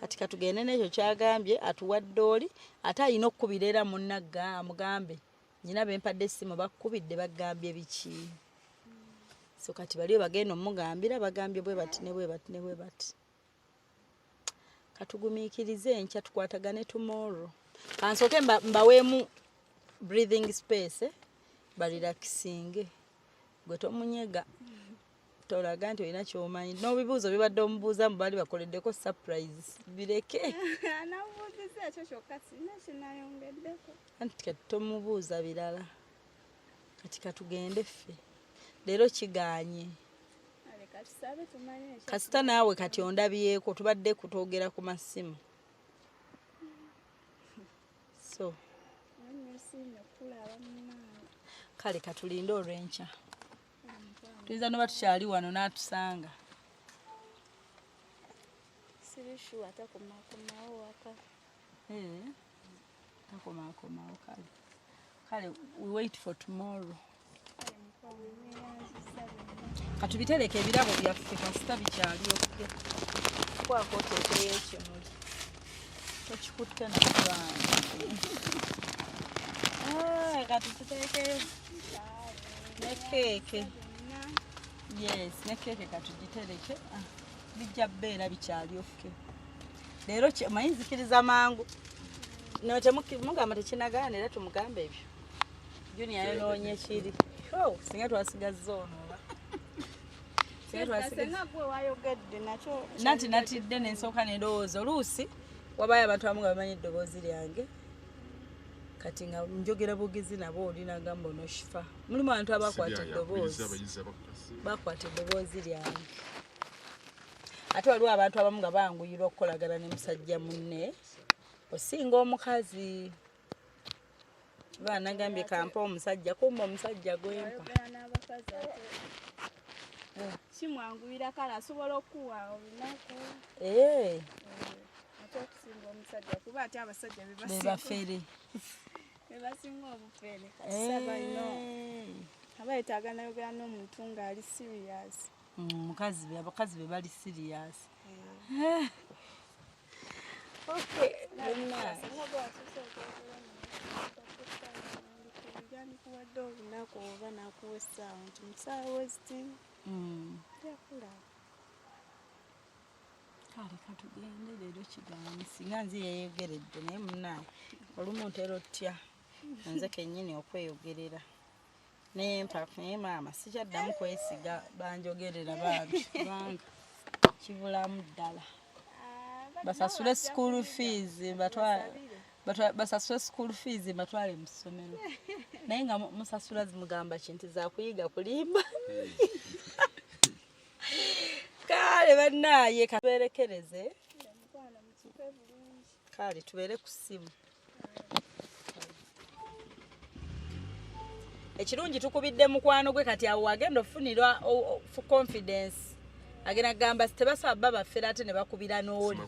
kati katugende n'ekyo kyagambye atuwadde oli ate alina okkubira era munnagga amugambe nyina bempadde essimu bakkubidde bagambye biki. So kati baliyo bagenda omugambira bagambye bwe bati ne bwe bati ne bwe bati. Katugumiikirize enkya tukwatagane tomorrow. Kansooke mbaweemu breathing space balirakisinge gwe tomunyega tolaga nti olina kyomanyi n'obibuuzo bibadde omubuuza mu baali bakoleddeko surprise bireke. Nabuuziza ekyo kyokka sina kinayongeddeko. Anti kati tomubuuza birala kati katugende ffe leero kiganye kasita naawe kati ondabyeko tubadde kutwogera ku masimu so kale katulinde olw'enkya tuyinza noba tukyali wano n'atusanga takomakomawo kale we wait for tomorrow katubitereka ebirabo byaffe kasita bikyali okuge kwako oteekeyo ekimuli tokikutte nakubange katutiteekeyo ne keeke yes ne keeke katugitereke bijja bbeera bikyali okuge leero mayinzikiriza mangu no temugamba tekinagaana era tumugambe ebyo junior yonoonye kiri singa twasigazza onoba natidde nensooka nendowooza oluusi wabayo abantu abamu nga bamanyi eddoboozi lyange kati nga njogera bugezi nabo oli nagamba ono Shifah mulimu abantu abakwata eddoboozi lyange ate waliwo abantu abamu nga banguyirwa okukolagana ne musajja munne osinga omukazi banagambye kampa omusajja kumba omusajja gwempa kimwanguyira kale asobola okuwa olunaku ate okusinga omusajja kuba ate abasajja bebafere bebasinga obufere kasaba ino abayetaaga nayogera n'omuntu ng'ali serious abakazi be bali serious kuwadde olunaku oba nakuwa essaawa nti musawo westin yakula kale katugende leero kigaanyi singa nzi yeeyogeredde naye munnaye olumu ntera otya nze kennyini okweyogerera n'empaka naye maama sikyaddamu kwesiga banjogerera bantu kubanga kibulamu ddala basasule school fees basasule school fees batwale mu ssomero naye nga musasula zimugamba kinti zakuyiga kulimba kale bannaye kaberekereze kale tubeere ku ssimu ekirungi tukubidde mukwano gwe kati awo agenda ofunirwa confidence agenda kugamba tebasaba bafera ate ne bakubira n'oli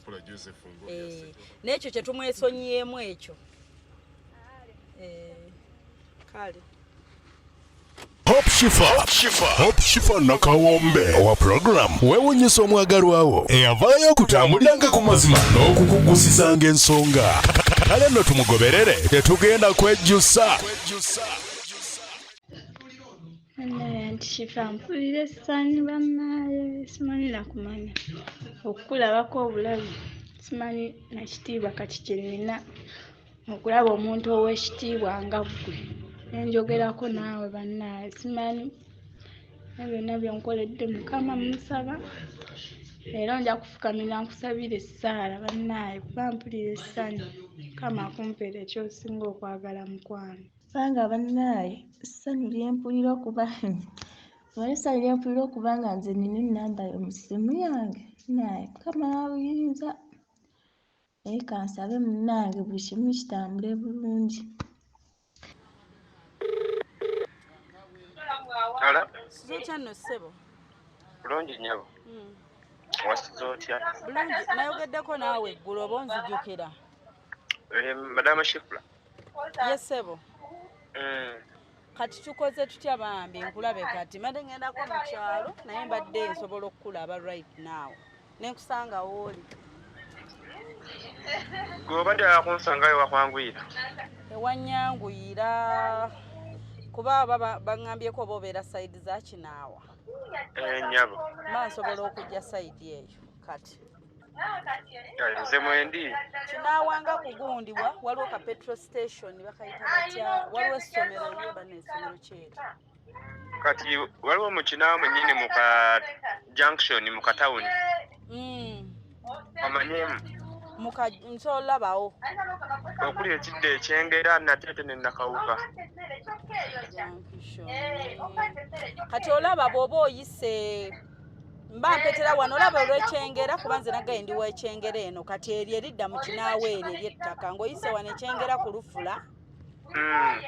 n'ekyo kye tumwesonyiyeemu ekyo kale Hope Shifah nakawombe owa program weewunyisa omwagalwawo eyavaayo okutambuliranga ku mazima n'okukugusisanga ensonga kale nno tumugoberere tetugenda kwejjusa nti Shifah mpulira essanyu bannaye simanyi nakumanya okukulabako obulabi simanyi nakitiibwa kati kye nnina okulaba omuntu ow'ekitiibwa nga ggwe nenjogerako naawe bannaye simanyi byonna byonkoledde mukama musaba era nja kufukamira nkusabire essaala bannaye kuba mpulira essanyu mukama akumpeera ekyosinga okwagala mukwano kubanga bannaye essanyu lyempulira okuba essanyu lyempulira okuba nga nze nina ennamba yo mu ssimu yange naye mukama wabuyinza naye kansabe munnange buli kimu kitambule bulungi. Sizotya nno ssebo? Bulungi nnyabo. Wasiza otya? Bulungi, nayogeddeko naawe eggulu oba onzijjukira? Madama Shifah. Ye ssebo. Kati tukoze tutya bambi nkulabe kati mbadde ngendako mu kyalo naye mbadde nsobola okukulaba right now nenkusanga wooli. Gwe obadde akunsangayo wakwanguyira? Ewanyanguyira kuba baŋŋambyeko oba obeera sayidi za Kinaawa. Nnyabo. Mba nsobola okujja sayidi eyo kati. Nze mwendi. Kinaawa nga kugundibwa waliwo ka petrol station bakayita batya waliwo essomero yeba n'essomero kyetu. Kati waliwo mu Kinaawa mwennyini mu ka junction mu katawuni. Amanyemu. nsolabawo okuli ekidde ekyengera natete ne nakawuka kati olaba bw'oba oyise mba mpetera wano olaba olw'ekyengera kuba nze nagaye ndi w'ekyengera eno kati eryo eridda mu Kinaawa eryo ery'ettaka ng'oyise wano ekyengera ku Lufula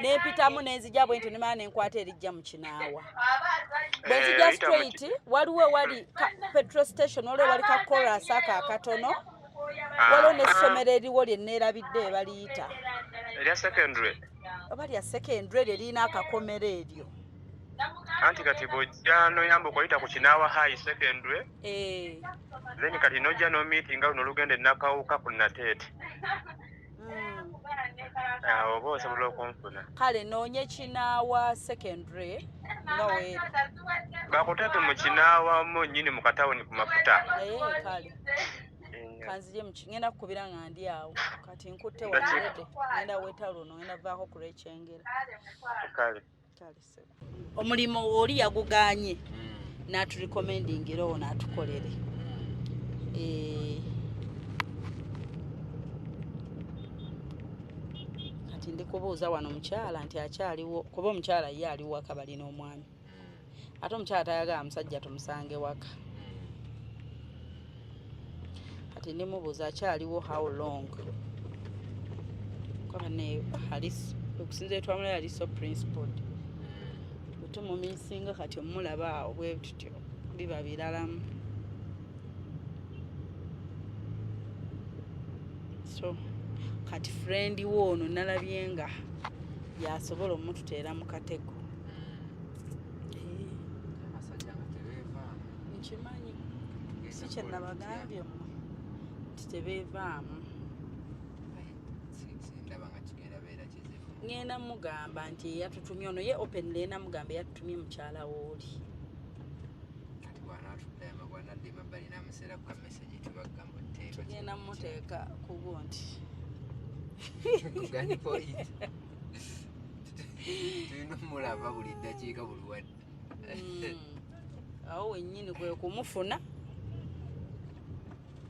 n'empitamu n'enzija bwentyo ne mala n'enkwata erijja mu Kinaawa bwe nzija straight waliwo wali petrol station waliwo wali ka chorus akatono waliwo n'essomero eriwo lye neerabidde ebaliyita erya secondary oba lya secondary eryo lirina akakomero eryo anti kati bw'ojja n'oyamba okuyita ku Kinaawa high secondary then kati n'ojja n'omeetinga luno olugenda e Nakawuka ku Nateete oba osobola okunfuna kale noonye Kinaawa secondary nga weeri bakuteeke mu Kinaawa mu nnyini mu katawuni ku mafuta kale kanzije ngenda kukubira nga ndi awo kati nkutte wanalede ngenda weta luno ngenda vaako ku lw'ekyengera kale omulimu oli yaguganye n'aturecommendingira owo n'atukolere kati ndi kubuuza wano mukyala nti akyaliwo kuba omukyala ye ali waka balina omwami ate omukyala tayagala musajja tumusange waka kati ndimubuuza akyaliwo how long kuba ne okusinza etwamula yali so principled tumumisinga kati omulaba awo bwe tutyo biba biralamu so kati friend woono nalabye nga yasobola omututeera mu katego nkimanyi si kyenabagambye mmwe nti tebeevaamu ngenda mugamba nti yatutumye ono ye open lena mugamba yatutumye mukyala wooli tugenda muteeka kubo nti tulina omulaba buli ddakiika buli wadde awo wennyini kwe kumufuna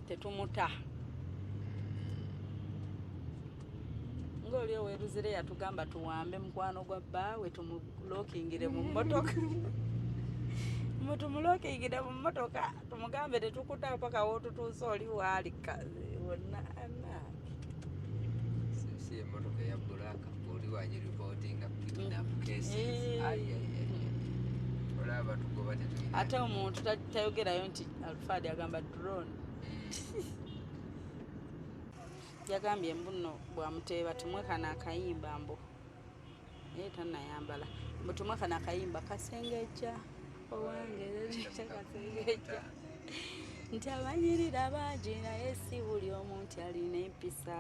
tetumuta ng'oli oweruzire yatugamba tuwambe mukwano gwa bbaawe tumulokingire mu mmotoka tumulokingire mu mmotoka tumugambe tetukuta paka wootutuuse oli waali wonna si emmotoka eya bulaka oli wagiripootinga kidnap cases olaba tugoba tetulina ate omuntu tayogerayo nti alfaadi agamba drone yagambye mbuno bwamuteeba tumwekana akayimba mbu naye tanayambala mbu tumwekana akayimba kasengejja owange kasengejja nti abanyirira bangi naye si buli omuntu alina empisa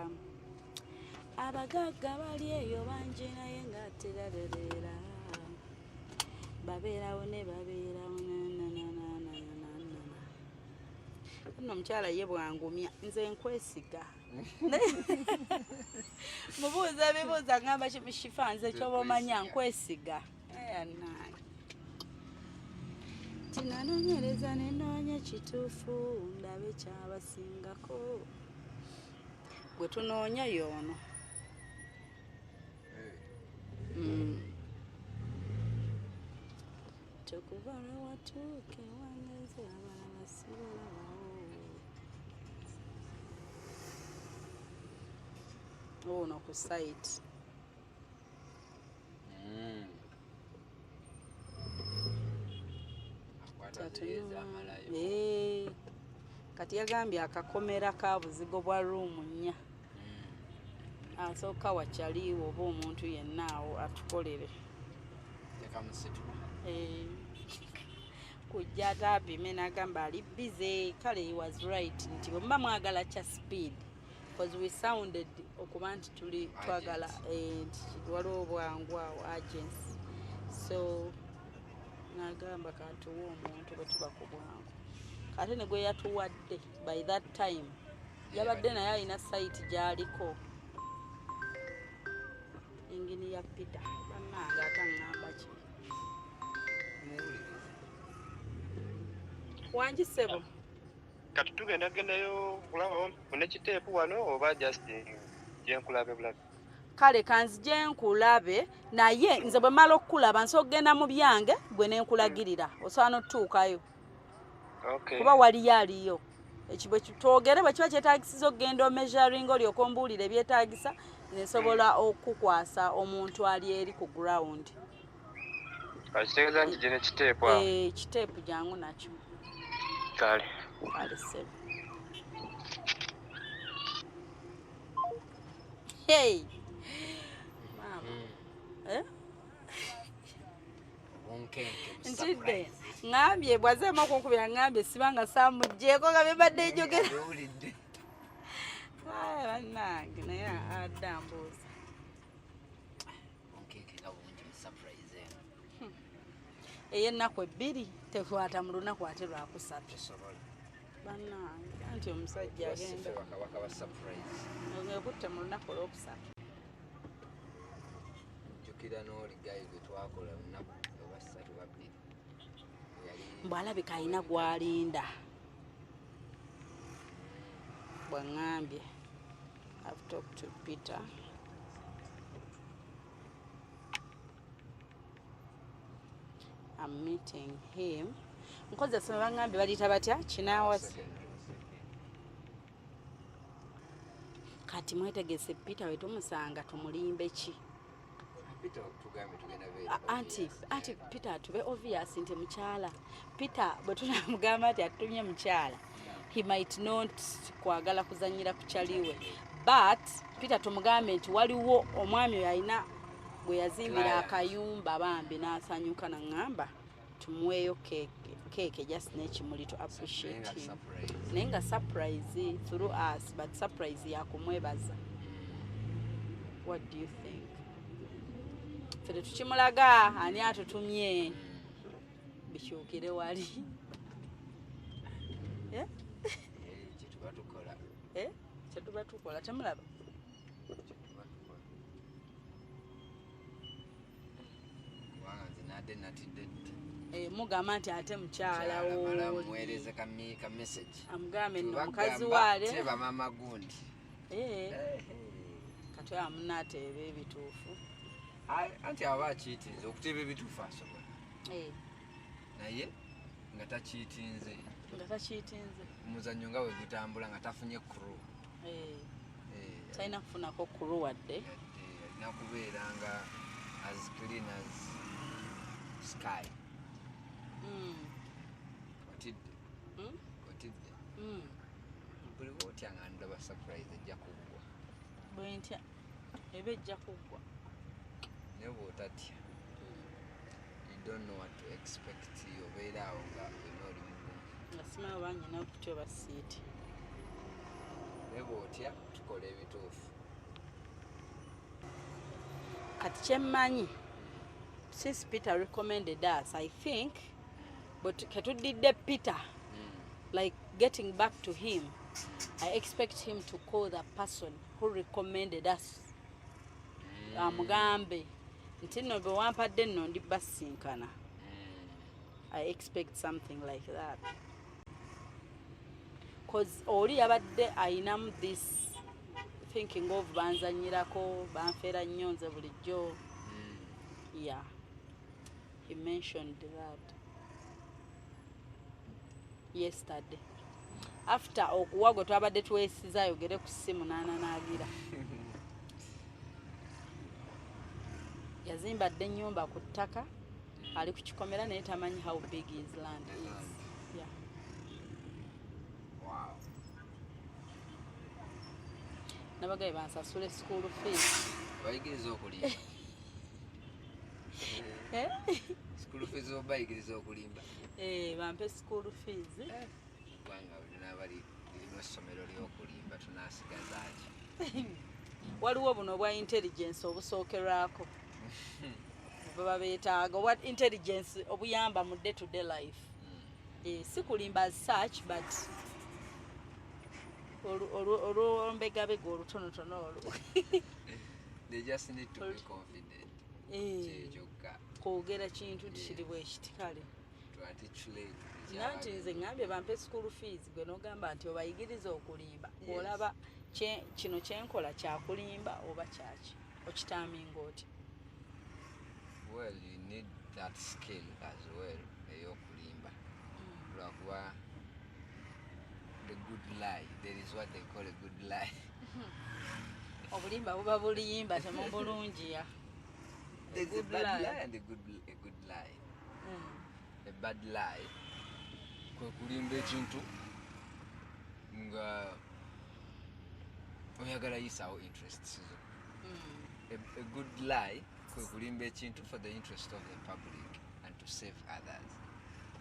abagagga bali eyo bangi naye ngaterarerera babeerawo ne babeerawo nno omukyala ye bwangumya nze nkwesiga mubuuza bibuuza ngamba Shifah nze kyoba omanya nkwesiga ayanaye tinanoonyereza nenoonya kituufu ndabe kyabasingako gwe tunoonya yoono tokuva lwewatuuke wangeze abalala sibolabawo ono ku site kati yagambye akakomera ka buzigo bwa ruumu 4 asooka wakyaliwo oba omuntu yenna awo atukolere kujja ate apime n'agamba ali bize kale he was right nti bwemuba mwagala kya speed because we sounded okuba nti tuli twagala nti waliwo obwangu awo agency so n'agamba katuwa omuntu bwe tuba ku bwangu ate ne gwe yatuwadde by that time yabadde naye alina site gy'aliko Engeneer Peter bannange ataŋŋamba ki wangi ssebo kati tugendayo kulaba ne kiteepu wano oba just gyenkulabe bulabe. Kale kanzije nkulabe naye nze bwe mala okukulaba nsobola okugenda mu byange gwe ne nkulagirira osobola n'otutuukayo. Okay. Kuba waliyo aliyo ekibwe kitwogere bwe kiba kyetaagisiza okugenda omeasuring olyoka ombuulira ebyetaagisa nesobola okukwasa omuntu ali eri ku ground. Kitegeeza nti gye ne kiteepu awo. Kiteepu jangu nakyo. Kale. Kale sebe. Hey! Mama. Ntidde ngambye bwazeemu okunkubira ngambye sibanga saamugjeeko nga bebadde njogera. Bannange naye adda mbuuza. Ey'ennaku ebbiri tekwata mu lunaku ate lwakusatu. Bannange anti omusajja agenda okutte mu lunaku olwokusatu. Njukira n'oligayi gwe twakola lunaku olwasatu babbiri. Mbwalabika alina gw'alinda. Bw'angambye I've talked to Peter. I'm meeting him. Nkozesa bangambye baliyita batya Mukinaawa. Kati mwetegese Peter we tumusanga tumulimbe ki? Anti Peter tube obvious nti mukyala. Peter bwe tunamugamba ati atutumye mukyala. He might not kwagala kuzanyira ku kyaliwe. But Peter tumugambe nti waliwo omwami alina bwe yazimbira akayumba bambi n'asanyuka n'angamba tumuweeyo keeke just n'ekimuli to appreciate him. Naye nga surprise through us but surprise yakumwebaza. What do you think? Fere tukimulaga ani atutumye bikyukire wali. Kyetuba tukola temulaba. Mugamba nti ate mukyala wo muweereze ka message. Amugambe nno mukazi waale. Teba mama gundi. Kati amunateeba ebituufu. Anti aba akiitinze okuteeba ebituufu asobola. Naye nga takiitinze. Omuzannyo nga bwe gutambula nga tafunye crew. Talina kufunako crew wadde. Alina kubeera nga as clean as sky. Otidde. Buli wotya nga ndaba surprise ejja kuggwa. Bwe ntya eba ejja kuggwa. Naye bw'otatya. You don't know what to expect. Obeera awo nga wena oli mugumu. Nga simanyi oba nnyina okutya oba siiti. Naye bw'otya tukola ebituufu. Kati kyemmanyi since Peter recommended us, I think, but ketudidde Peter, like getting back to him, I expect him to call the person who recommended us. Amugambe nti nno bwe wampadde nno ndi basinkana. I expect something like that. Because oli yabadde ayinamu this thinking of banzanyirako banfeera nnyo nze bulijjo. Yeah, he mentioned that yesterday. After okuwa gwe twabadde twesiza ayogere ku ssimu n'ananaagira. Yazimba dde ennyumba ku ttaka ali ku kikomera naye tamanyi how big his land is. Yeah. Wow. Nabagaye bansasule school fees. Bayigiriza okulimba. School fees obayigiriza okulimba. Bampe school fees. Kubanga n'abali lirimu essomero ly'okulimba tunaasigaza ki? Waliwo buno bwa intelligence obusookerwako. Baba beetaaga what intelligence obuyamba mu day to day life. Si kulimba as such but olwombegabega olutonotono olwo. They just need to be confident. Kwogera kintu kiri bwe kiti kale. To articulate nanti nze ngambye bampe school fees gwe n'ogamba nti obayigiriza okulimba olaba kino kyenkola kyakulimba oba kyaki okitaaminga oti? Well, you need that skill as well eyokulimba lwakuba the good lie, there is what they call a good lie. Obulimba buba buliyimba temubulungiya. There's a bad lie and a good lie. A bad lie kwe kulimba ekintu nga oyagala yisaawo interests zo. A good lie kwe kulimba ekintu for the interest of the public and to save others.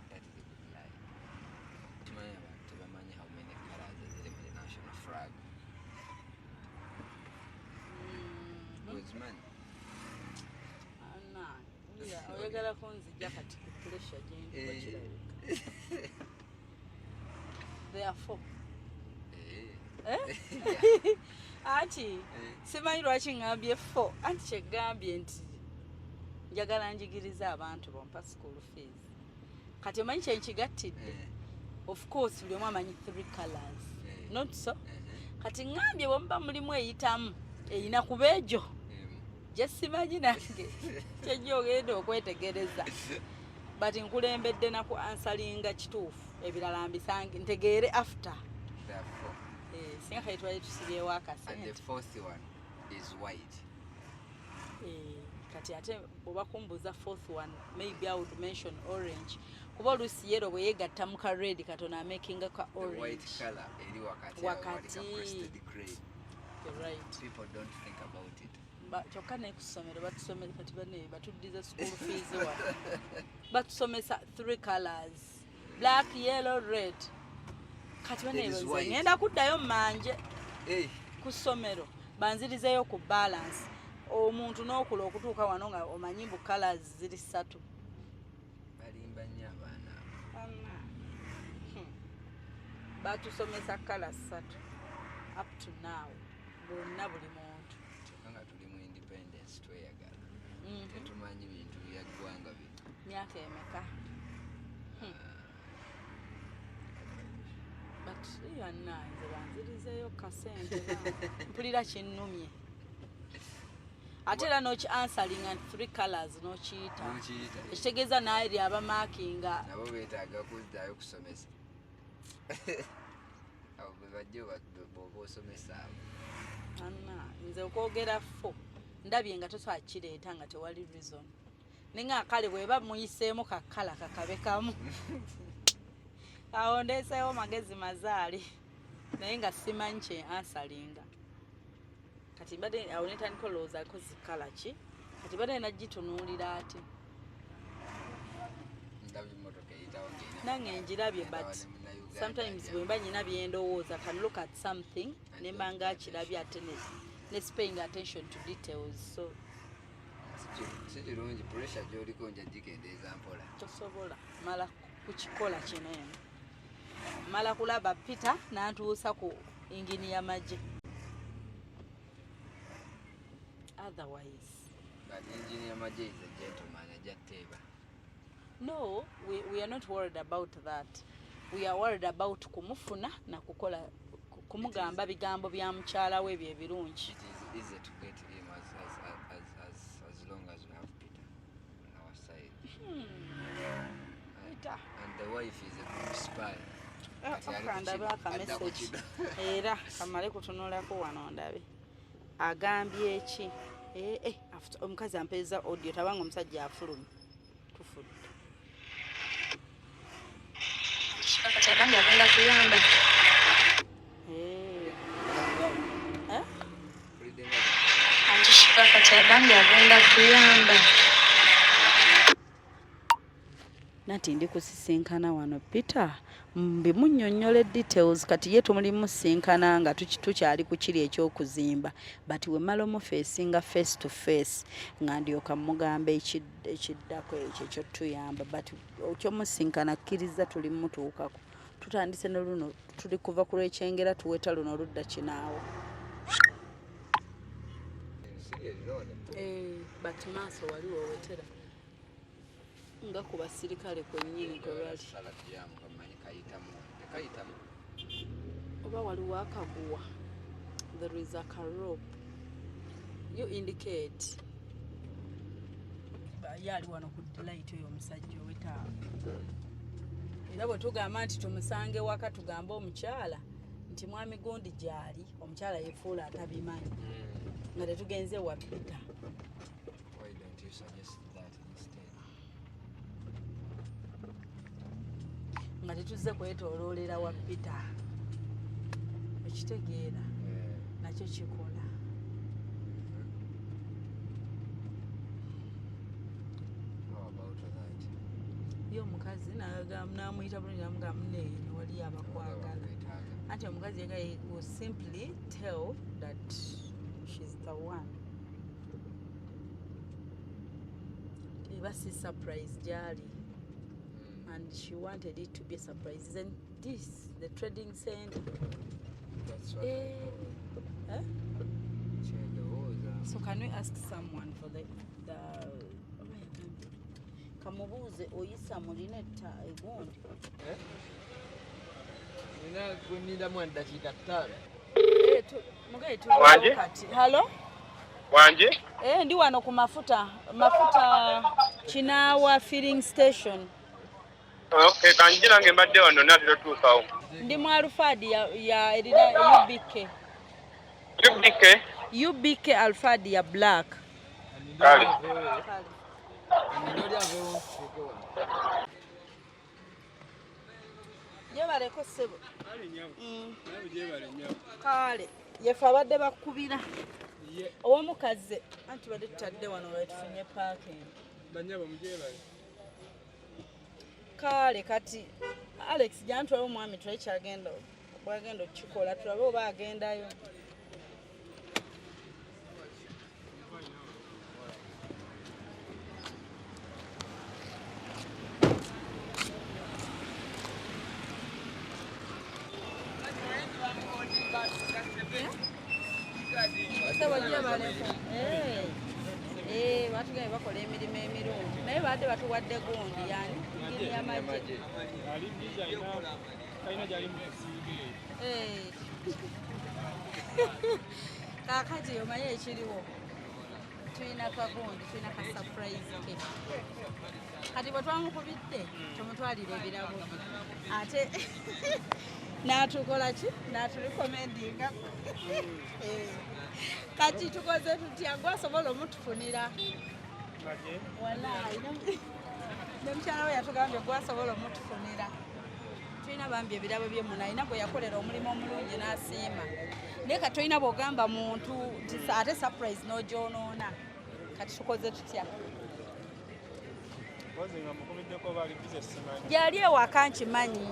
That is a good lie. Tumanyi abantu tebamanyi how many colors ziri mu the national flag. Man. Oyagala kunzijja kati ku pressure gye there are 4. Ati simanyi lwaki ngambye 4 anti kyegambye nti njagala njigiriza abantu bompa school fees kati omanyi kyenkigattidde of course buli omu amanyi 3 colors not so kati ngambye bwemuba mulimu eyitamu eyina kuba egyo gyesimanyi nange kyejja ogenda okwetegereza but nkulembedde naku ansalinga kituufu ebirala mbisange ntegeere after singa kale twali tusibyewo akasente. And the 4th one is white. Kati ate bw'oba kumbuza 4th one maybe I would mention orange kuba oluusi yero bwe yeegatta mu ka red katona amakinga ka orange. The white color eri wakati crested gray. Right. People don't think about it. Kyokka naye ku ssomero batusomera kati bane batuddiza school fees wano batusomesa 3 colors black, yellow, red. Kati bane ngenda kuddayo mmanje ku ssomero banzirizeyo ku balance omuntu n'okula okutuuka wano nga omanyi mbu colors ziri 3. Balimba nnyo abaana batusomesa colors 3 up to now bonna buli muntu nga tuli mu independence tweyagala tetumanyi bintu byaggwanga bino myaka emeka but yanna nze banzirizeyo kasente mpulira kinnumye ate era noki answering and 3 colors nokiyita ekitegeeza naeri abamakinga nabo beetaaga kuddayo kusomesa abo bebajja bwoba osomesa abo anna nze okwogera 4 ndabye nga tosobola kireeta nga tewali reason nenga akale bweba muyiseemu kakala kakabe kamu awo ndeeseewo magezi mazaali naye nga simanyi kye ansalinga kati mbadde awo netandika olowoozaako zikala ki kati mbadde nagitunuulira ati nange njirabye but sometimes bwe mba nyina byendowooza can look at something ne mba nga kirabye ate ne paying attention to details so si kirungi pressure gy'oliko nja gikendeeza mpola tosobola mala kukikola kino eno mala kulaba Peter n'antuusa ku Engeneer Majje otherwise but Engeneer Majje is a gentleman ajatteeba. No, we are not worried about that. We are worried about kumufuna na kukola kumugamba bigambo bya mukyala we bye birungi. It is easy to get him as long as we have Peter on our side. Peter. And the wife is a good spy. Akandaba aka message. Era kamale kutunulako wano ndabe. Agambye eki? Omukazi ampeza audio tabanga omusajja afulumye. Tufudde. Katagambye agenda kuyamba. Anti Shifah katagambye agenda kuyamba. Nati ndi kusisinkana wano Peter mbimunnyonnyola details kati ye tumulimu sinkana nga tukyali ku kiri ekyokuzimba but we mala omufeesinga face to face nga ndyoka mugamba ekiddako ekyo kyotuyamba but okyomusinkana kkiriza tuli mutuukako tutandise ne luno tuli kuva ku lwekyengera tuweta luno oludda kinaawo but maaso wali wowetera nga ku basirikale kwennyini kwe bali oba waliwo akaguwa. There is a rope. You indicate. Yali wano ku light oyo omusajja owetaawa. Era bwe tugamba nti tumusange waka tugamba omukyala nti mwami gundi gyali omukyala yefuula atabimanyi nga tetugenze wapita. Why don't you suggest that instead? Nga tetuze kwetooloolera wapita. Ekitegeera nakyo kikola. Omukazi n'amuyita bulungi n'amugamba munne wali abakwagala. Anti omukazi yagaye will simply tell that she's the one. Eba si surprise gyali. And she wanted it to be a surprise. Isn't this the trading center? That's what So can we ask someone for the kamubuuze oyisa mulinetta egundi nina kunida mu dakika 5. mugaye Wanje? kati. Halo? Wanje? Ndi wano ku mafuta Mukinaawa filling station. Okay, kanjira nge mbadde wano natero tuusawo. Ndi mu Alfadi ya erina UBK. UBK Alfadi ya black. Kale. Yebaleko sebo. Kale yefe abadde bakubira owomukaze anti badde tutadde wano wetufunye parking. Kale kati Alex jantwala omwami twekyagenda bwagenda okukikola tulabe oba agendayo. Batugaye bakola emirimu emirungi naye badde batuwadde gundi yani ngiri ya Majje. Kakati omanyi ekiriwo tulina kagundi tulina ka surprise ke kati bwe twamukubidde tumutwalira ebirabo ate n'atukola ki n'atulikomendinga kati tukoze tutya gwasobola omutufunira wallahi ne mukyala we yatugambye gwasobola omutufunira tulina bambi ebirabo by'emuna alina bwe yakolera omulimu omulungi n'asiima naye kati tolina bw'ogamba muntu ate surprise n'ogyonoona kati tukoze tutya gyali ewaka nkimanyi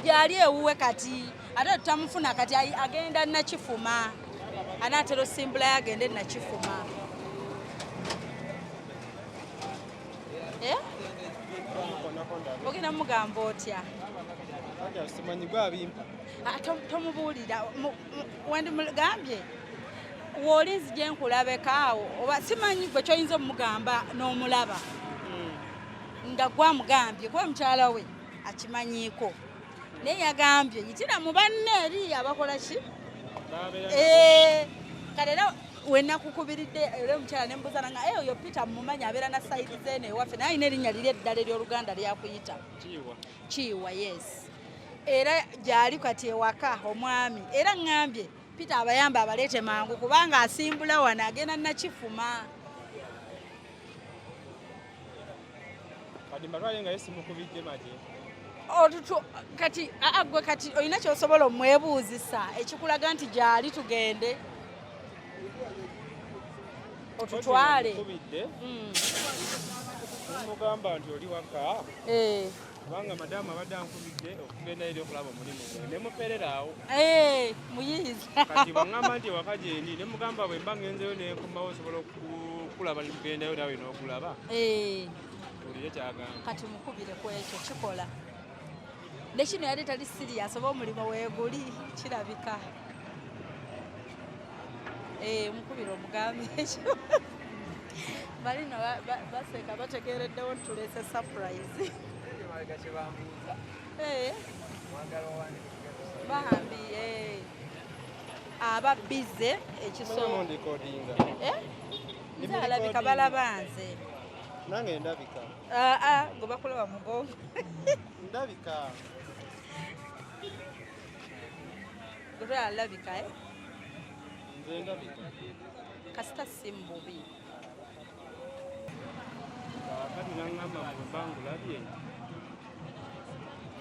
gyali ewuwe kati ate tutamufuna kati agenda nakifuma anaatera osimbulayo agende nakifuma. Ogenda mugamba otya? Tomubuulira wendi mugambye w'olinzi gye nkulabeka awo oba simanyi gwe kyoyinza omugamba n'omulaba nga gwamugambye kuba mukyala we akimanyiiko naye yagambye yitira mu banne eri abakola ki kale era wenakukubiridde era omukyala nembuuza nanga oyo Peter mumumanyi abeera na sayidi zeeno ewaffe naye alina erinnya liri eddala ery'Oluganda lyakuyita Kiiwa yes era gyali kati ewaka omwami era ŋŋambye Peter abayamba abaleete mangu kubanga asimbula wano agenda nakifuma. Kati agwe kati olina kyosobola omwebuuzisa ekikulaga nti gyali tugende otutwale mugamba nti oli waka kubanga madamu abadde ankubidde okugenda eri okulaba omulimu gwe ne mupereraawo muyiiza kati bwaŋŋamba nti ewaka gyendi ne mugamba bwe mba ngenzeyo nenkomawo osobola okulaba nikugendayo nawe n'okulaba olire kyagamba kati mukubire ku ekyo kikola ne kino yali tali sirias oba omulimo weeguli kirabika mukubire omugambi ekyo balino baseka bategereddewo ntulese surprise bambi aba bize ekisomo nze alabika balabanze nange ndabika gwe bakulaba mugongo ndabika gwe alabika nze ndabika kasita si mubi kati nangamba mubangu labye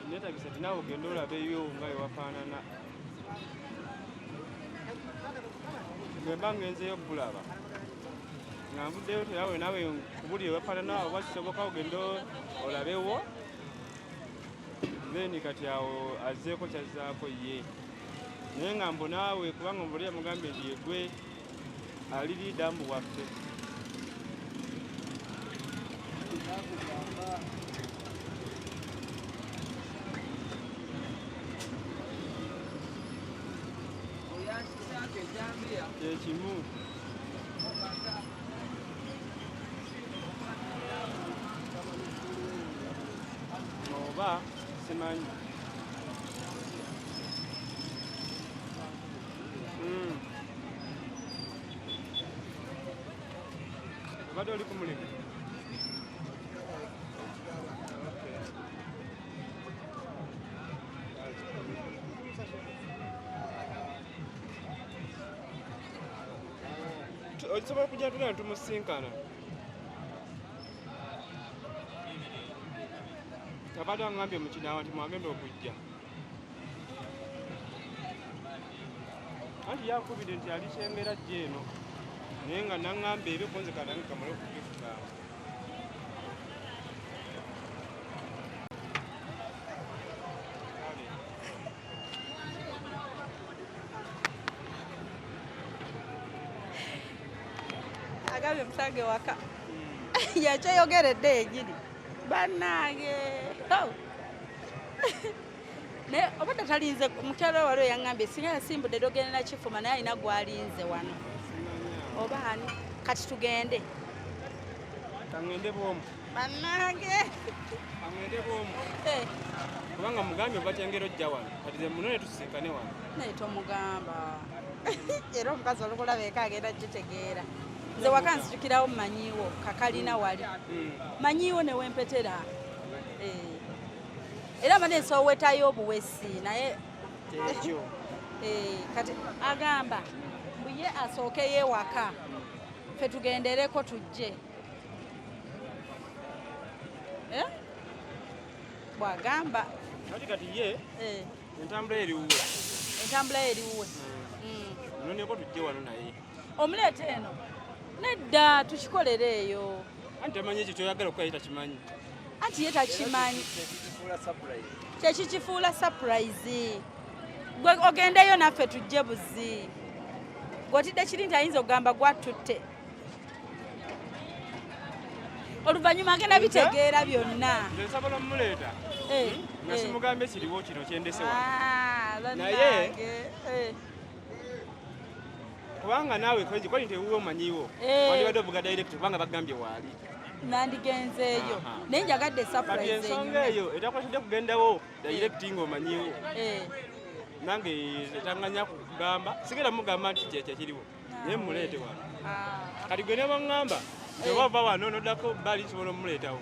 netagisa tinawe ogenda olabeyo nga ewafaanana bwemba ngenzeyo bulaba nga nvuddeyo terawe nawe kubuli ewafaanana oba kisoboka ogenda olabewo then kati awo azzeeko kyazzaako ye naye nga mbonaawe kubanga mbuli yamugambye nti yegwe aliri dambu waffe ekimu oba simanyi obadde oli ku mulimu osobola okujja tugenda tumusinkana abadde angambye Mukinaawa nti mwagenda okujja anti yakubidde nti alikyengera jja eno naye nga naŋŋamba ebyo kunzika nange kamale okubikugamba agambye musange waka yakyeyogeredde egiri bannange naye obadde talinze mukyalo waliwo yaŋŋambye singa yasimbudde dogenda na kifuma naye alina gwalinze wano oba ani kati tugende kaŋŋende bwomu bannange kaŋŋende bwomu kubanga mugambye obatengera ojja wano kati ze munone tusinkane wano naye tomugamba era omukazi olukulaba eka agenda gitegeera nze waka nzijukirawo mumanyiiwo kakalina wali manyiiwo newempetera era mane nsowetayo obuwesi naye kati agamba mbuye asookeyo ewaka fe tugendereko tujje bwagamba kati ye entambula eriwuwe noneko tujje wano naye omuleeta eno nedda tukikolere eyo anti amanyi ekyo kyoyagala okukola ye takimanyi anti ye takimanyi kyekikifuula surprise gwe ogendeyo naffe tujje buzi gwotidde kiri nti ayinza okugamba gwatutte oluvannyuma agenda bitegeera byonna nze nsabola omumuleeta nga simugambye kiriwo kino kyendese wano naye kubanga naawe kwali nti ewuwe omanyiwo wandibadde ovuga direct kubanga bagambye waali nandigenzeeyo naye njagadde surprise ensonga eyo etakwatidde kugendawo direct ng'omanyiwo nange etanganya kugamba sigera mugamba nti kyekyo kiriwo naye mumuleete wano kati gwe ne baŋŋamba nti oba ova wano noddako bali nsobola omumuleetawo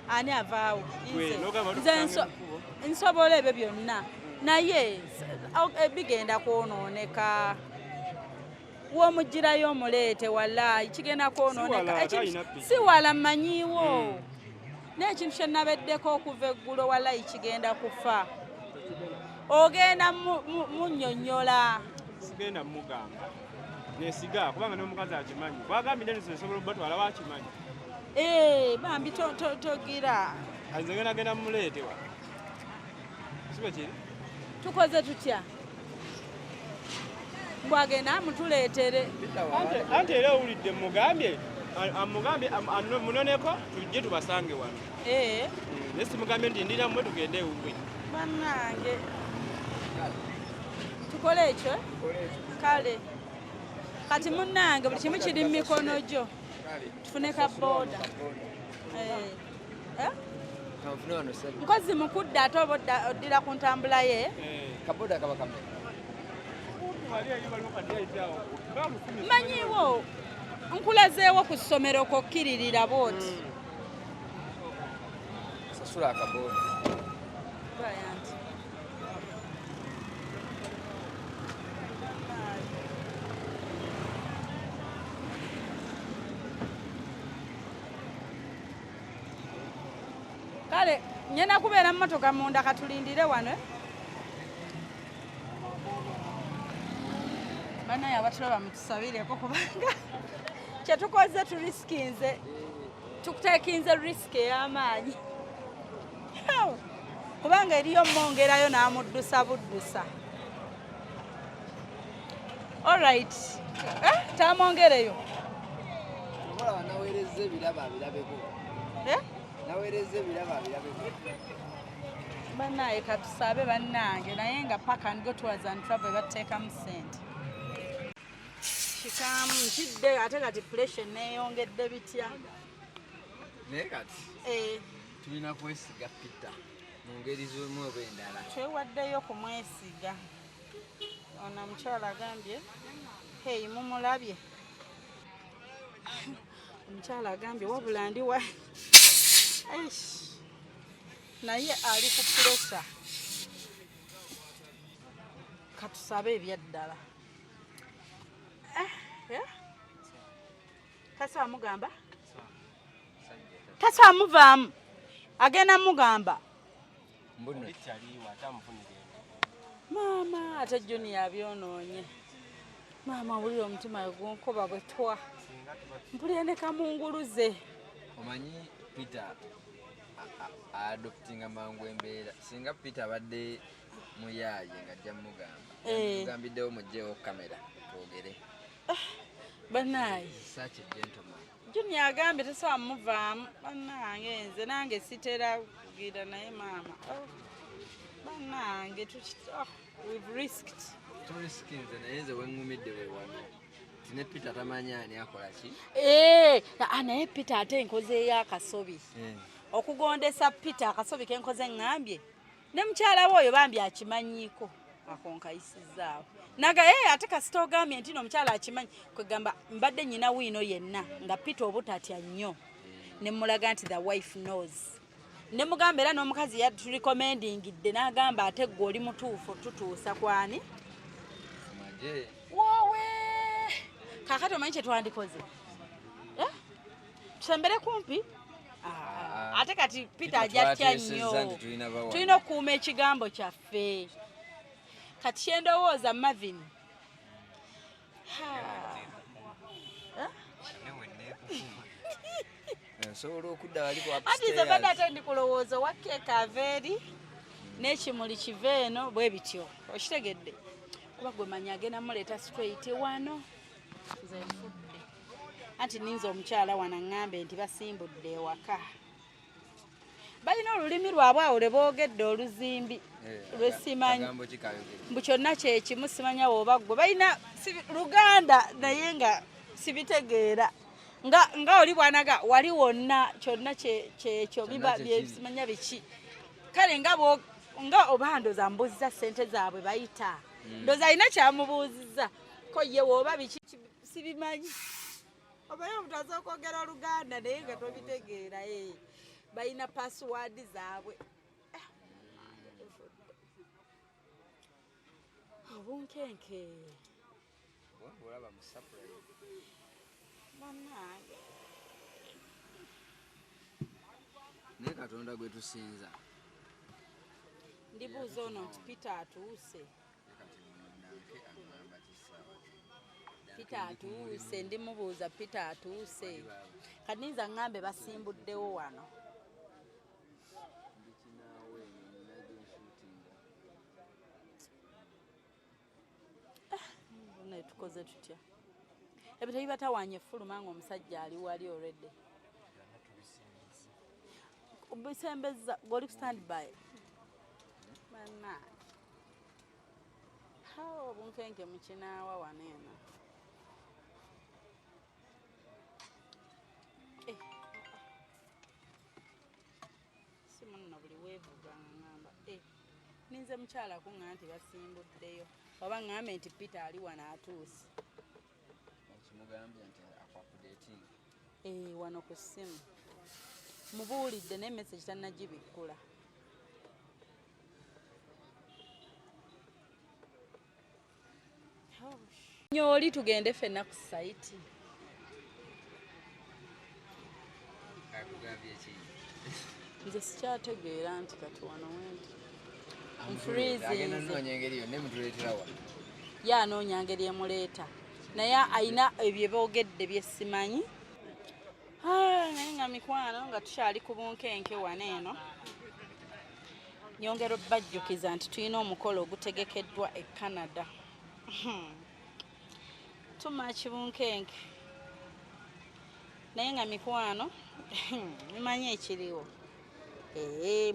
ani avaawo nze nsobola ebyo byonna naye bigenda kwonooneka womugirayo omuleete walayi kigenda kwonooneka si wala mmanyiiwo n'ekintu kyenabeddeko okuva eggulo walayi kigenda kufa ogenda munnyonnyola sigenda mugamba nesiga kubanga n'omukazi akimanyi bwagambye nenizo nsobola obatwala wakimanyi bambi togira nze nagenda mumuleetewa sibe kiri tukoze tutya bwagenda mutuleetere anti era owulidde mugambye munoneko tujje tubasange wano naye simugambye nti ndira mmwe tugende ewuwe bannange tukole ekyo kale kati munnange buli kimu kiri mu mikono gyo tufune ka boda nkozi mukudde ate oba oddira ku ntambula ye kaboda kaba kamera manyiwo nkulazeewo ku ssomero kokkiririra booti sasula akaboda kale nyena kubeera mmotoka munda katulindire wano banaye abatulaba mutusabireko kubanga kyetukoze turisikinze tukuteekinze risiki ey'amaanyi kubanga eriyo mmongerayo n'amuddusa buddusa alright tamwongereyo naweereza ebiraba birabeko naweereza ebiraba birabeko banaye katusabe bannange naye nga park and go tours and travel bateekamu ssente kikamu nkidde ate kati pressure neeyongedde bitya naye kati tulina kwesiga Peter mu ngeri z'omu oba endala twewaddeyo kumwesiga ono omukyala agambye hey mumulabye omukyala agambye wabula ndi wa naye ali ku pressure katusabe ebyaddala kasa amugamba kasa amuvaamu agenda mugamba maama ate junior abyonoonye maama wulira omutima gunkuba bwetwa mpulira ne kamunguluze omanyi Peter adoptinga mangu embeera singa Peter abadde muyaaye nga ajja mugambiddewo mugjeewo kamera twogere banaye such a gentleman junior agambye tasobola muvaamu bannange nze nange sitera kugira naye maama bannange we've risked turiskinze naye nze weŋŋumidde we wano tine Peter tamanyi ani akola ki naye Peter ate enkozeeyo akasobi okugondesa Peter akasobi kenkoze ŋŋambye ne mukyala we oyo bambi akimanyiiko akonkayisizaawo naga ate kasita ogambye nti omukyala akimanyi kwegamba mbadde nyina wiino yenna nga Peter obutatya nnyo ne mulaga nti the wife knows ne mugamba era n'omukazi yatulikomendingidde n'agamba ate gwe oli mutuufu tutuusa kwani Majje wowe kakati omanyi kye twandikoze tusembere kumpi ate kati Peter ajatya nnyo tulina okukuuma ekigambo kyaffe kati kyendowooza Marvin nsobola okudda wali ati nze badde ate ndikulowooza wakeeka aveeri n'ekimuli kiva eno bwe bityo okitegedde kuba gwe manya agenda muleeta straight wano nze nfudde anti ninza omukyala wano aŋŋambe nti basimbudde ewaka balina olulimi lwabwe awo lwe boogedde oluzimbi lwesimanyi mbu kyonna kyekimu simanya woba ggwe balina Luganda naye nga sibitegeera nga oli bwanaga wali wonna kyonna kyekyo biba byesimanya biki kale nga oba ndoza mbuuziza ssente zaabwe bayita ndoza alina kyamubuuzizza ko ye woba biki sibimanyi obaye omutaza okwogera Oluganda naye nga tobitegeera balina password zaabwe obunkenke olaba mu surprise bannange naye Katonda gwe tusinza ndibuuza ono nti Peter atuuse Peter atuuse ndimubuuza Peter atuuse kati ninza ŋŋambe basimbuddewo wano tukoze tutya ebitabi batawaanye effuluma nga omusajja ali wali already obisembeza goli ku stand by bana obunkenke Mukinaawa wano eno weevuga ngamba ninze mukyala kuŋŋa nti basimbuddeyo oba ŋŋambe nti Peter ali wano atuuse kimugambye nti akwakudeetinga wano ku ssimu mubuulidde naye message tannagibikkula nyooli tugende ffenna ku sayiti akugambye ki nze sikyategeera nti kati wano wendi agenda nnoonya engeri yonna emutuleetera wano ye anoonya ngeri emuleeta naye ayina ebyo boogedde byesimanyi naye nga mikwano nga tukyali ku bunkenke wano eno nyongera obbajjukiza nti tulina omukolo ogutegekeddwa e Canada tumaki bunkenke naye nga mikwano mumanyi ekiriwo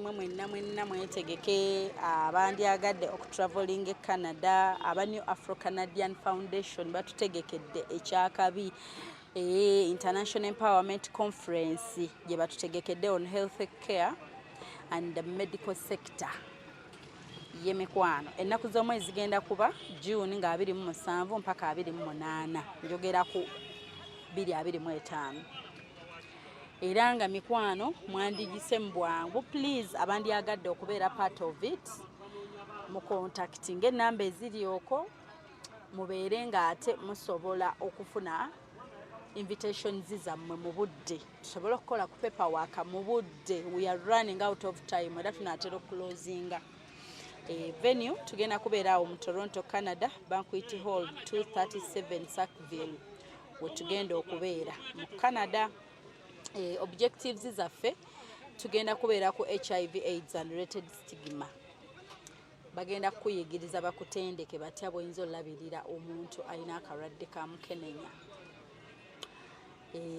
mwe mwenna mwetegeke abandyagadde okutraveling e Canada aba New Afro Canadian Foundation batutegekedde ekyakabi International Empowerment Conference gye batutegekedde on health care and the medical sector ye mikwano ennaku z'omwezi zigenda kuba June nga 27 mpaka 28 njogera ku 2025 era nga mikwano mwandigise mu bwangu please abandyagadde okubeera part of it mu contacting enamba eziri okwo mubeere nga ate musobola okufuna invitations zammwe mu budde tusobole okukola ku paperwork mu budde we are running out of time era tunaatera okuclosinga venue tugenda kubeera awo mu Toronto Canada Banquet Hall 237 Sackville we tugenda okubeera mu Canada objectives zaffe tugenda kubeera ku HIV AIDS and related stigma bagenda kuyigiriza bakutendeke batya bw'oyinza olabirira omuntu alina akalwadde ka mukenenya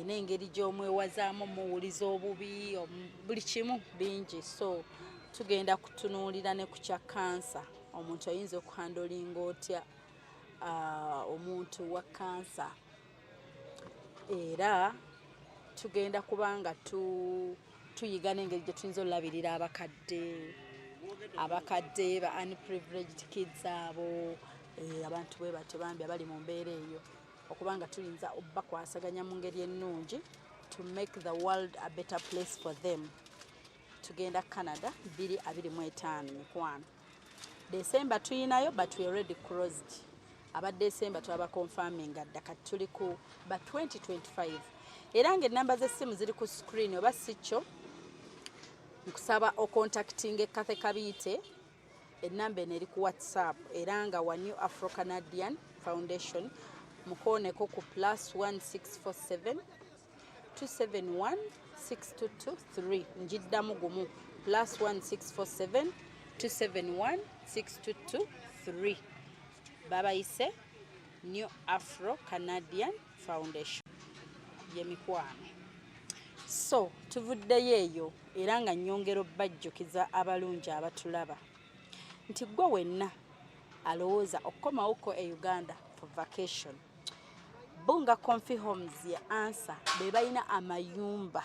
n'engeri gy'omwewazaamu muwuliza obubi buli kimu bingi so tugenda kutunuulira ne ku kya kansa omuntu oyinza okuhandolinga otya omuntu wa kansa era tugenda kubanga tuyiga n'engeri gye tuyinza olabirira abakadde ba unprivileged kids abo abantu bwe batyo bambi abali mu mbeera eyo okubanga tuyinza bakwasaganya mu ngeri ennungi to make the world a better place for them tugenda Canada 2025 mikwano December tuyinayo but we already closed aba December twaba confirming adda kati tuli ku ba 2025 era ng'ennamba z'essimu ziri ku screen oba sikyo nkusaba ocontacting Kathe Kabiite ennamba eno eri ku WhatsApp era nga wa New Afro Canadian Foundation mukooneko ku +1647 271 6223 njiddamu gumu +1647 271 6223 babayise New Afro Canadian Foundation ye mikwano so tuvuddeyo eyo era nga nnyongera obbajjukiza abalungi abatulaba nti gwe wenna alowooza okukomawoko e Uganda for vacation Bunga Comfy Homes ya answer be balina amayumba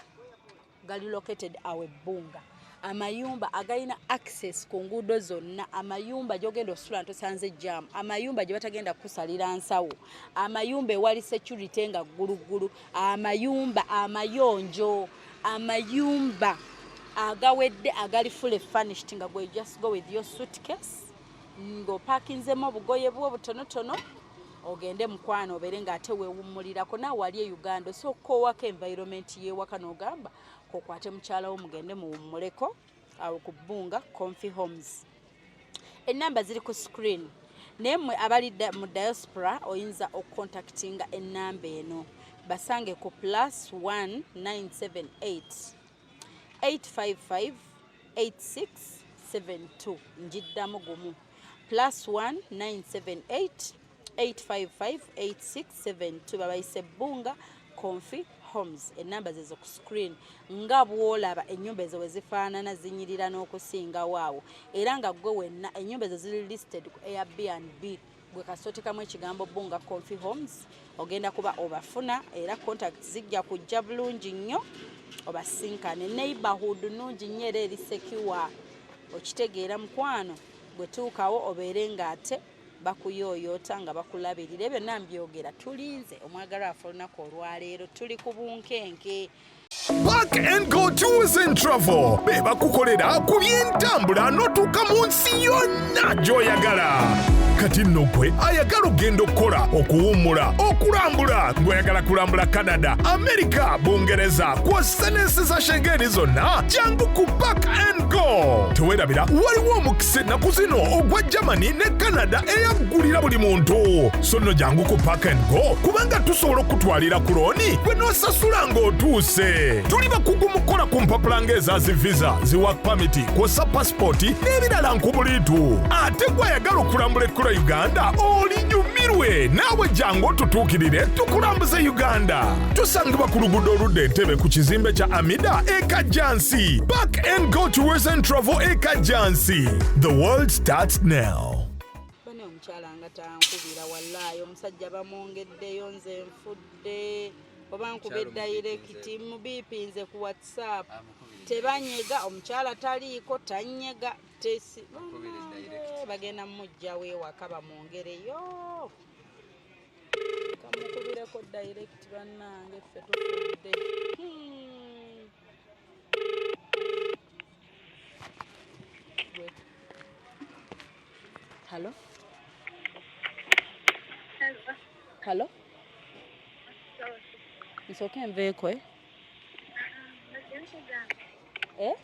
gali located awe Bunga amayumba agalina access ku nguudo zonna amayumba gy'ogenda osula ntosanze jam amayumba gye batagenda kusalira nsawo amayumba ewali security nga gguluggulu amayumba amayonjo amayumba agawedde agali fully furnished nga gwe just go with your suitcase ng'opakinzemu obugoye bwo butonotono ogende mukwano obeere ng'ate weewummulirako naawe wali e Uganda osooka owaka environment y'ewaka n'ogamba kokwate mukyala wo mugende muwummuleko awo ku Bunga Comfy Homes ennamba ziri ku screen naye mmwe abali mu diaspora oyinza okucontactinga ennamba eno basange ku +1978 855 8672 njiddamu gumu +1978 855 8672 babayise Bunga Comfy Homes ennamba zezo ku screen nga bwolaba ennyumba ezo wezifaanana zinyirira n'okusinga waawo era nga gwe wenna ennyumba ezo ziri listed ku Airbnb gwe kasotekamu ekigambo bunga coffee homes ogenda kuba obafuna era contact zijja kujja bulungi nnyo obasinkane neighborhood nungi nnyo era eri secure okitegeera mukwano gwe tuukawo obeere ng'ate bakuyooyoota nga bakulabirira ebyo nambyogera tulinze omwagalwa afe olunaku olwaleero tuli ku bunkenke. Park and Go Tours and Travel beba kukolera ku by'entambula n'otuuka mu nsi yonna gy'oyagala. Kati nno gwe ayagala ogenda okukola okuwummula okulambula ng'oyagala kulambula Canada, America, Bungereza kw'ossa n'ensi za Schengen zonna jangu ku Park and Go. Teweerabira waliwo omukisa ennaku zino ogwa Germany ne Canada eyaggulira buli muntu. So nno jangu ku Park and Go kubanga tusobola okutwalira ku looni gwe n'osasula ng'otuuse. Tuli bakugu mu kukola ku mpapula ng'eza zi visa, zi work permit, kw'ossa passport n'ebirala nkubuliitu. Ate gw'ayagala okulambula ekkula Uganda olinyumirwe naawe jangu otutuukirire tukulambuze Uganda. Tusangibwa ku luguudo oludda Entebbe ku kizimbe kya Amida e Kajjansi. Park and Go Tours and Travel e Kajjansi. The world starts now. Bane omukyala nga tankubira wallaahi omusajja bamwongeddeyo nze nfudde oba nkube direct mubiipinze ku WhatsApp tebanyega omukyala taliiko tanyega tesi bagenda mujjawo ewaka bamwongereyo kamukubireko direct bannange ffe tufudde. Hello? Hello? Nsoke nveeko eh? Eh?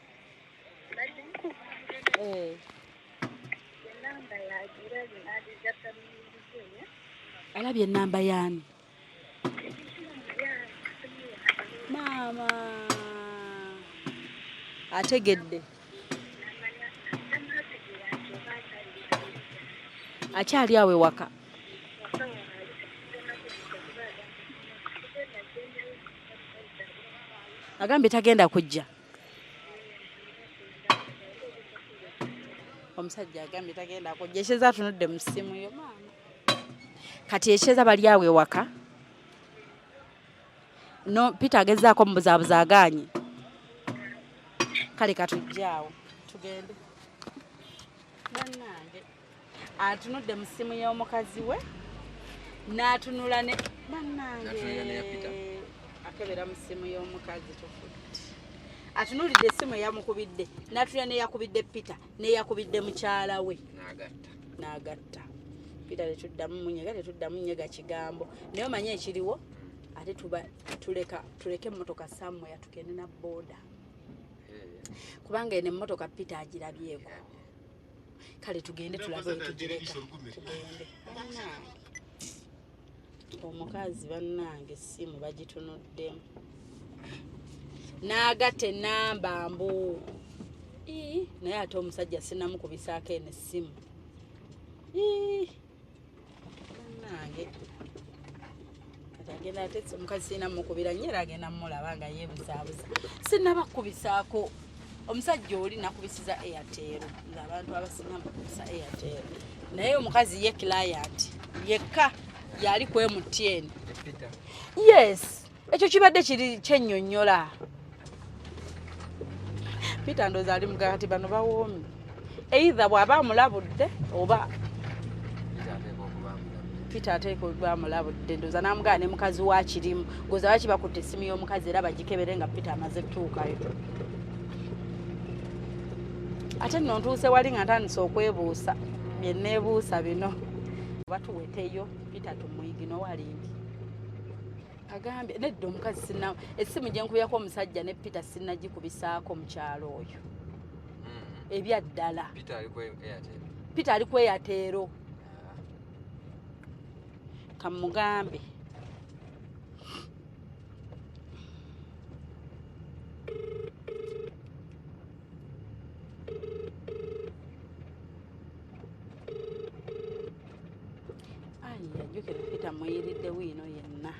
Alabye ennamba yaani? Maama ategedde akyali awe waka. Agambye tagenda kujja. Omusajja agambye tagenda kujja. Ekyeza atunudde mu ssimu yo maama. Kati ekyeza bali awe waka. No Peter agezaako mubuzaabuza agaanye. Kale katujjaawo tugende. Bannange atunudde mu ssimu y'omukazi we n'atunula ne bannange akebera mu ssimu y'omukazi tufudde. Atunulidde essimu eyamukubidde n'atulya n'eyakubidde Peter n'eyakubidde mukyala we n'agatta. Peter tetuddamu munyega tetuddamu nyega kigambo naye omanye ekiriwo ate tuleke emmotoka Samuel tugende na boda kubanga eno emmotoka Peter agirabyeko. Kale tugende tulabe tugireka tugende. Omukazi bannange essimu bagitunuddemu n'agatta ennamba mbu naye ate omusajja sinnamukubisaako eno essimu bannange kati agenda ate omukazi sinnamukubira nnyo era agenda mumulaba nga yeebuzaabuza sinnabakubisaako. Omusajja oli nakubisiza Airtel ng'abantu abasinga bakubisa Airtel naye omukazi ye client yekka yali ku MTN. Yes ekyo kibadde kiri kyennyonnyola. Peter ndooza ali mugati bano bawoomye either bw'aba amulabudde oba Peter ateeka okuba amulabudde ndooza n'amugaa ne mukazi wa kirimu ngoza baki bakutte essimu y'omukazi era bagikebere nga Peter amaze kutuukayo. Ate nno ntuuse wali nga ntandise okwebuusa bye neebuusa bino batuweteyo Peter tumuyigino walindi agambye nedda omukazi sinna essimu gye nkubiyako omusajja ne Peter sinnagikubisaako mukyalo oyo ebyaddala. Peter ali ku Airtel kamugambe Peter muyiridde wiino yenna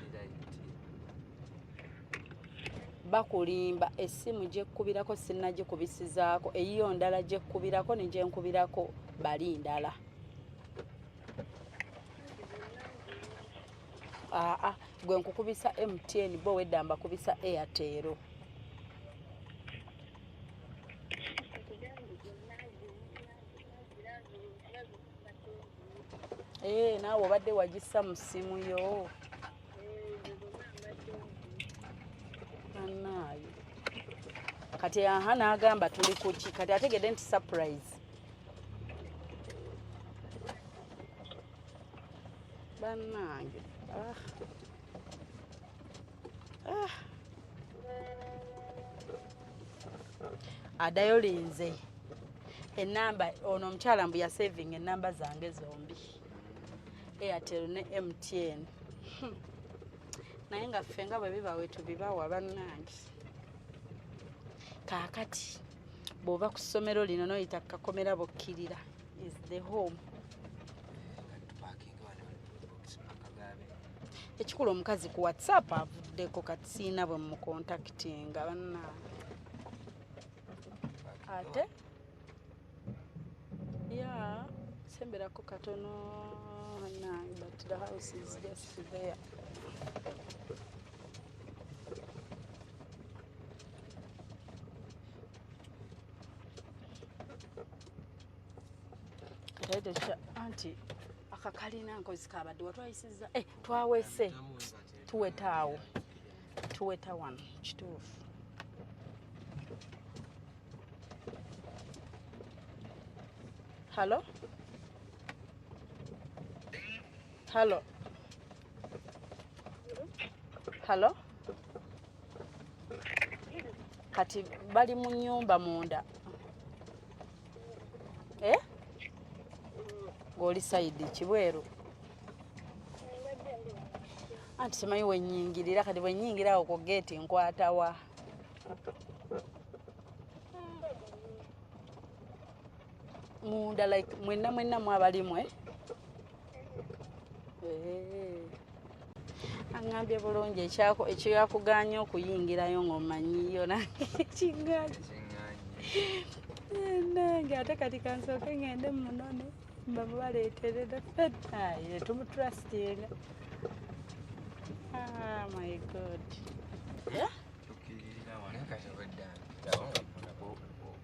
bakulimba essimu gyekubirako sinnagikubisizaako eyiyo ndala gyekubirako ne gyenkubirako bali ndala. gwe nkukubisa MTN bo wedda mbakubisa Airtel. Naawe obadde wagissa mu ssimu yo. Nayo kati n'agamba tuli kuki kati ategedde nti surprise. Bannange adayo linze enamba ono omukyala mbu ya saving enamba zange zombi Airtel ne MTN. Naye nga ffe nga bwe biba wetubibawa bannange. Kaakati bw'oba ku ssomero lino n'oyita kakomera bokkirira is the home. Ekikulu omukazi ku WhatsApp avuddeko kati siina bwe mukontakitinga bannange. Ate semberako katono bannange, but the house is just there. Anti akakalina nkozi kabadde watwayisiza twawese tuwetaawo tuweta wano kituufu. Hello? Hello? Hello? Kati bali mu nnyumba munda. Goli side Kibweru. Anti simanyi wennyingirira kati wennyingira awo ku gate nkwatawa. Munda like mwenna mwabalimwe. Angambye bulungi ekyo yakuganya okuyingirayo ng'omanyiyo nange kinganya. Nange ate kati kansooke ngende munone mbabaleeterera fedda tumutrustinga. My God. Tukirira wano kati wedda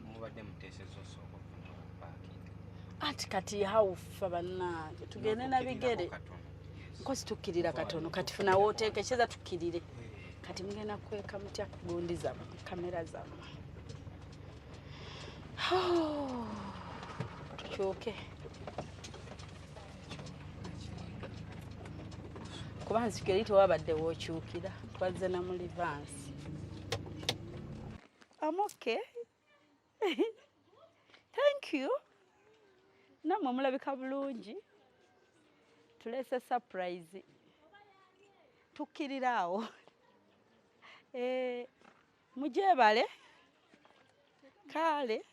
mubadde muteesezo sooka parking. Ati kati haufa bannange tugende na bigere. Nkosi tukkirira katono kati funa wooteekekeza tukkirire. Kati mugenda kweka mutya gundi zammwe kamera zammwe. Tukyuke. Kuba nzikiri tewabadde wookyukira twazze na mu Livansi. I'm okay. Thank you. Namwe mulabika bulungi. Tulese surprise. Tukkirirawo. Mujebale. Kale.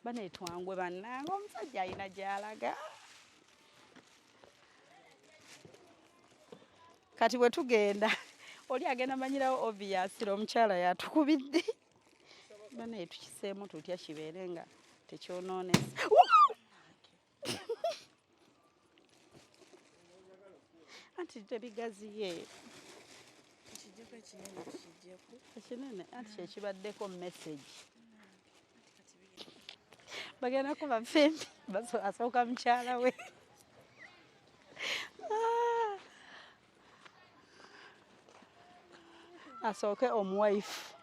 Banetwangwe bannange omusajja alina gy'alaga. Kati bwe tugenda oli agenda manyirawo obviously omukyala yatukubidde. Bane tukiseemu tutya kibeere nga tekyonoonesa. Anti tebigaziye. Ekinene anti kyekibaddeko message. Bagenda kuba fembi asooka mukyala we. Asooke omwife.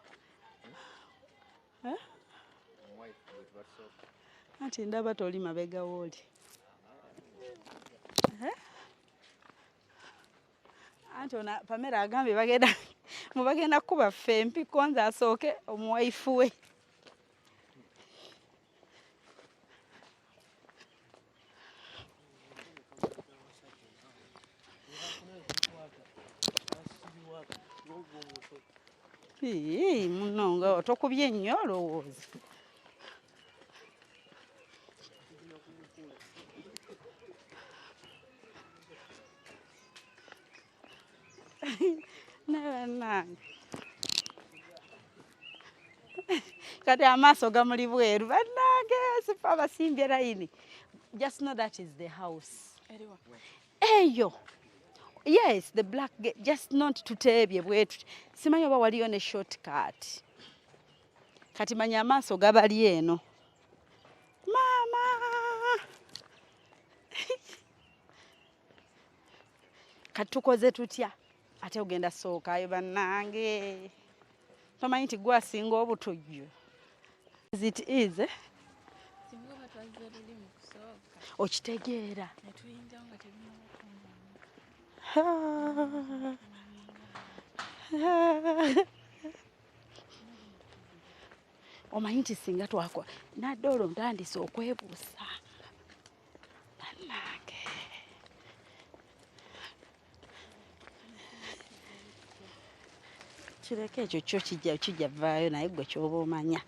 Anti ndaba toli mabega wooli. Anti ona Pamela agambye bagenda kuba fempi konza asooke omwife we. Munonga otokubye nnyo olowooza. Nange kati amaaso gamuli bweru bannange sifa basimbye layini. Just know that is the house. Eyo Yes, the black gate, just not tutebye bwetu. Simanyi oba waliyo ne shortcut. Kati manya amaaso gabali eno. Mama! Kati tukoze tutya? Ate ogenda sookayo bannange. Tomanyi nti gwe asinga obutujju. As it is, eh? Okitegeera. Omanyi nti singa twakwa nadde olwo ntandise okwebuusa. Bannange. Kireka ekyo kyo kijja vaayo naye gwe ky'oba omanya.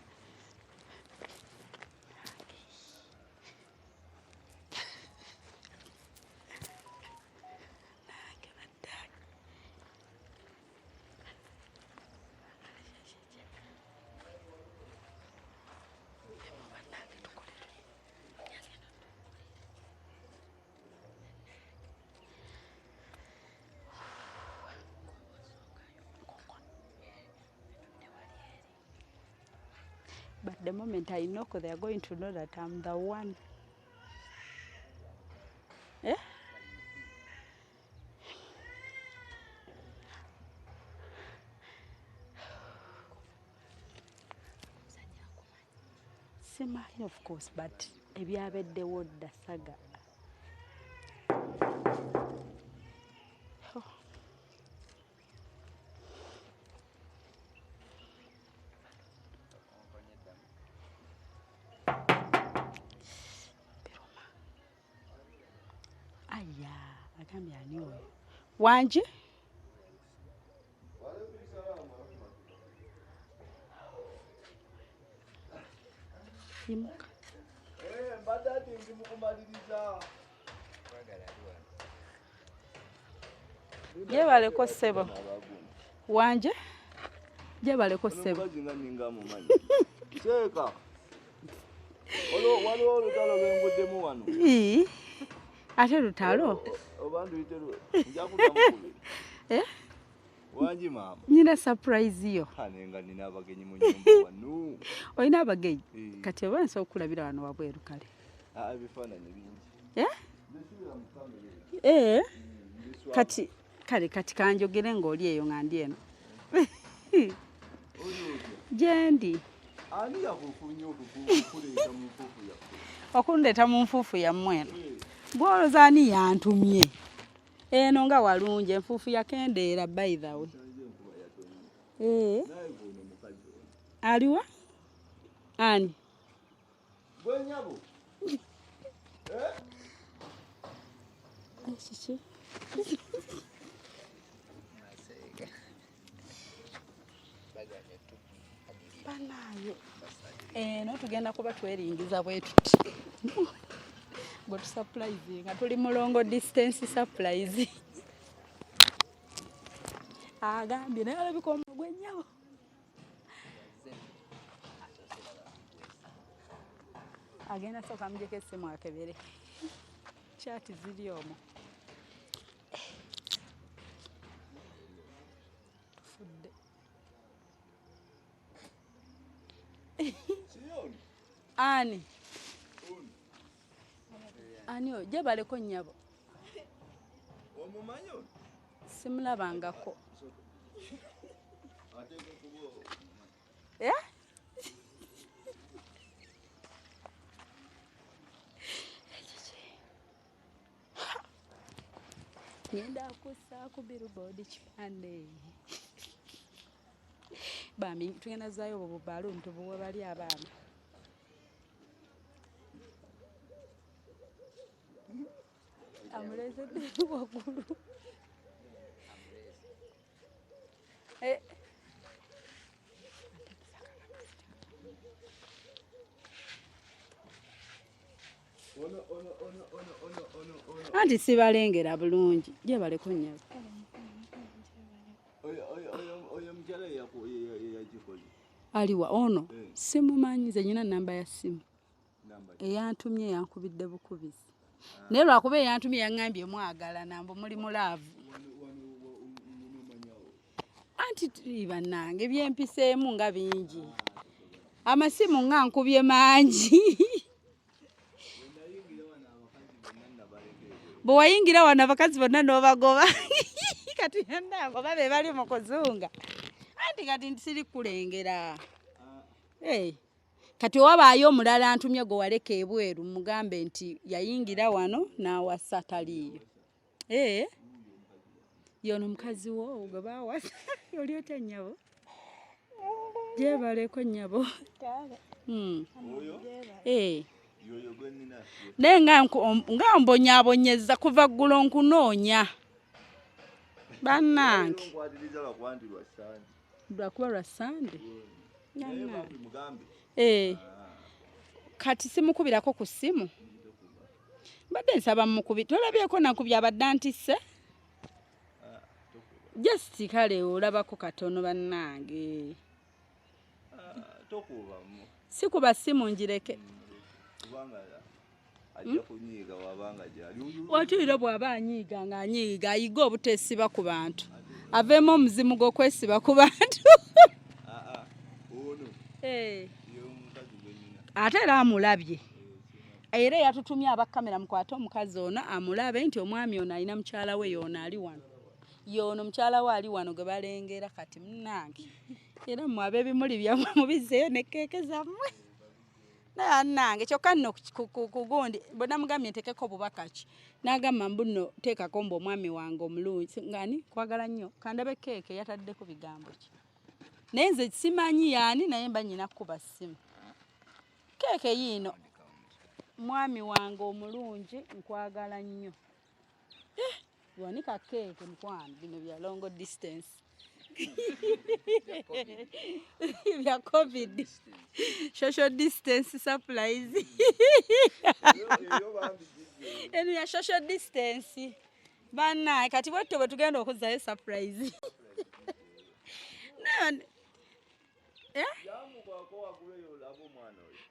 But the moment I knock, they are going to know that I'm the one. Eh? Simanyi, of course, but ebyabeddewo dda saga. Agambye ani oyo? Wanje? Yimuka. Jebaleko ssebo. Wanje? Jebaleko ssebo. Seeka. Waliwo olutalo lw'enguddemu wano. Ate lutalo? Obantu itero. Nja kuddamu. Wanji maama. Nina surprise yo. Kanenga nina abagenyi mu nyumba wano. Oyina abagenyi? Kati oba nsobola okulabira wano wabweru kale. Ebifaananyi bingi. Kati kanjogere ng'oli eyo nga ndi eno. Gyendi. Ani yakufunye okukuleeta mu nfuufu yaffe? Okundeeta mu nfuufu yammwe eno. Bw'olowooza ani yantumye? Eno nga walungi enfuufu yakendeera by the way. Aliwa? Ani? Bwenyabo. Kiki? Banayo. Eno tugenda kuba tweringiza bwe tuti. Gwe tusurprise nga tuli mulongo distance surprise. Agambye naye olabika omugwe nnyabo. Agenda sooka mujjeko essimu akebere. Kyati ziri omwo. Tufudde. Ani? Ani oyo? Jebaleko nnyabo. Omumanyo? Simulabangako. Ngenda kussa ku billboard kipande. Bambi tugenda zaayo obwo balloon tubuwe bali abaana. Amuleze waggulu. Anti sibalengera bulungi. Jebaleko nnyabo. Oyo mukyala yakikoze. Aliwa ono? Simumanyi, nze nyina namba ya simu. Eyantumye yankubidde bukubizi. Naye lwakuba eyantumye yaŋŋambye mwagala nambo muli mulaavu. anti bannange byempiseemu nga bingi amasimu nga nkubye mangi bwe wayingira wano abakazi bonna n'obagoba kati nangoba be bali mu kuzunga anti kati siri kulengera kati wabaayo omulala antumye gwe waleka ebweru mugambe nti yayingira wano n'awasa taliiyo yono mukazi wo gwe baawasa oli otya nnyabo gyebaleko nnyabo naye nga mbonyaabonyeza kuva ggulo nkunoonya bannange lwakuba lwa sande kati simukubirako ku ssimu mbadde nsaba mukubi tolabyeko nakubya abadde antisse just kale olabako katono bannange sikuba ssimu njireke watiira bw'aba anyiiga ng'anyiiga ayiga obutesiba ku bantu aveemu omuzimu gw'okwesiba ku bantu ate era amulabye era yatutumye abakamera mukwate omukazi ono amulabe nti omwami ono alina mukyala we yono ali wano yono mukyala we ali wano gwe balengera kati munnange era mmwe ab'ebimuli byammwe mubizzeeyo ne keeke zammwe nange kyokka nno kugundi bonna mugambye ntekeko bubaka ki n'agamba mbuno teekako mbu omwami wange omulungi ngani kwagala nnyo kandabe keeke yataddeko bigambo ki naye nze simanyi yaani naye mba nyina kuba ssimu keeke yiino mwami wange omulungi nkwagala nnyo wanika keeke mukwano bino bya longo distance bya covid social distance surprise eno ya social distance bana kati bwetto bwe tugenda okuzzayo surprise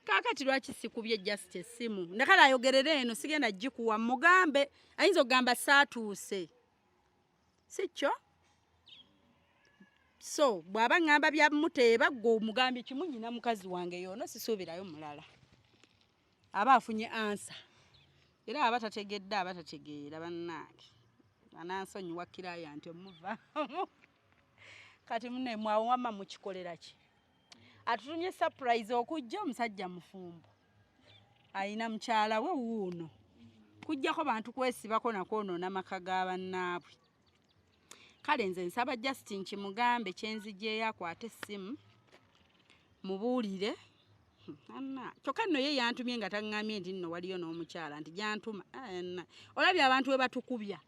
kakati lwaki sikubye just essimu ndakala ayogerere eno sigenda gikuwa mugambe ayinza okugamba saatuuse sikyo so bw'aba ngamba bya muteeba gwe omugambye kimu nyina mukazi wange yono sisuubirayo mulala aba afunye ansa era aba tategedde aba tategeera bannange anansonyiwa kiraya nti omuva kati munne mwawama mukikolera ki atutumye surprise okujja omusajja mufumbo ayina mukyala we wuuno kujjako bantu kwesibako nakwonoona maka g'abannaabwe kale nze nsaba Justin kimugambe kyenzijjeeyo akwate essimu mubuulire kyokka nno ye yantumye nga taŋŋambye nti nno waliyo n'omukyala nti gyantuma olabye abantu we batukubya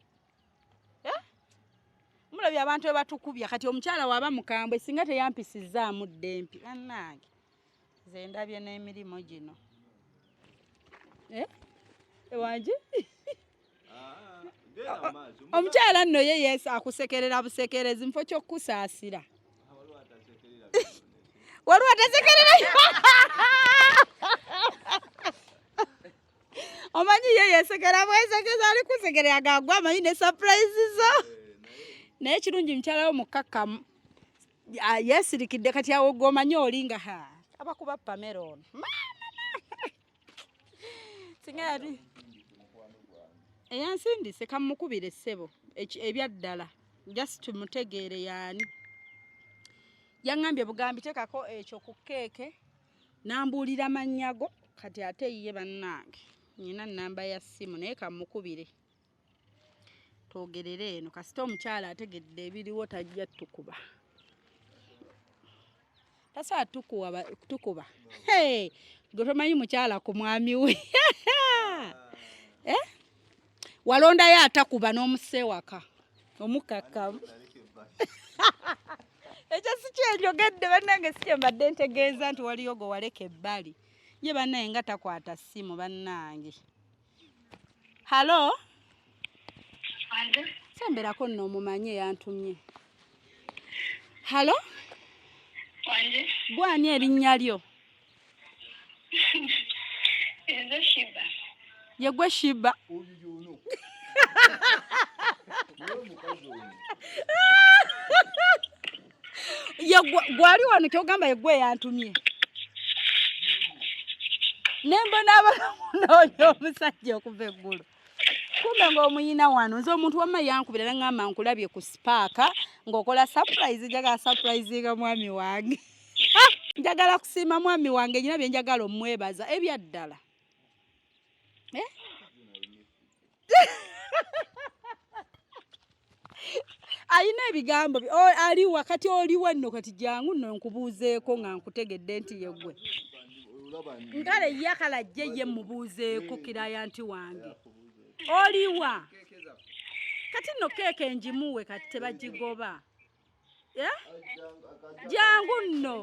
mulabye abantu we batukubya kati omukyala waaba mukambwe singa teyampisizaamu ddempi bannange nze ndabye n'emirimu gino ewange omukyala nno ye yesu akusekerera busekerezi mfo kyokkusaasira waliwo atasekerera omanyi ye yesekera bwesekeza ali kusekerera gagwa amanyi ne surprise zo naye kirungi mukyala wo mukakkamu yeesirikidde kati awo gwomanyi olinga abakuba pamela ono singa yali eyansindise kamukubire ssebo ebyaddala just tumutegeere yaani yaŋŋambye bugambi tekako ekyo ku keeke nambuulira mannyago kati ate yiye bannange nyina nnamba ya ssimu naye kamukubire twogerere eno kasita omukyala ategedde ebiriwo tajja tukuba tasaa tukuba gwe tomanyi mukyala ku mwami we walondayo atakuba n'omusewaka omukakkamu ekyo si kyenjogedde bannange si kye mbadde ntegeeza nti waliyo gwe waleka ebbali ye bannange nga takwata ssimu bannange halo semberako nno omumanyi eyantumye halo gwani erinnya lyo ye gwe Sheebah gwali wano kyogamba yegwe yantumye nembona abamunoonya omusajja okuva eggulu kumbe ng'omuyina wano nze omuntu wamma yankubira naŋŋamba nkulabye ku sipaaka ng'okola surprise njagala surprisinga mwami wange njagala kusiima mwami wange nyina bye njagala omwebaza ebyaddala ayina ebigambo ali wakati oliwo nno kati jangu nno nkubuuzeeko nga nkutegedde nti yeggwe nkale yakalajje ye mubuuzeeko kiraya nti wange oliwa kati nno keeke njimuwe kati tebagigoba jangu nno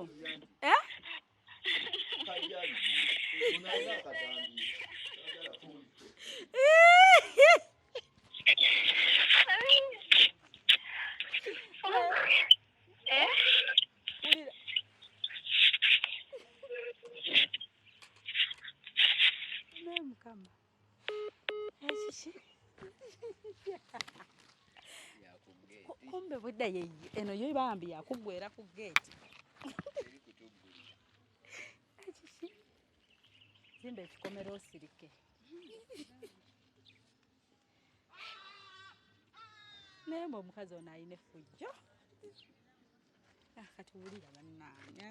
kumbe budda ye eno yo bambi yakugwera ku gate zimbe ekikomero osirike naye mbe omukazi ono ayina effujjo kati wulira bannange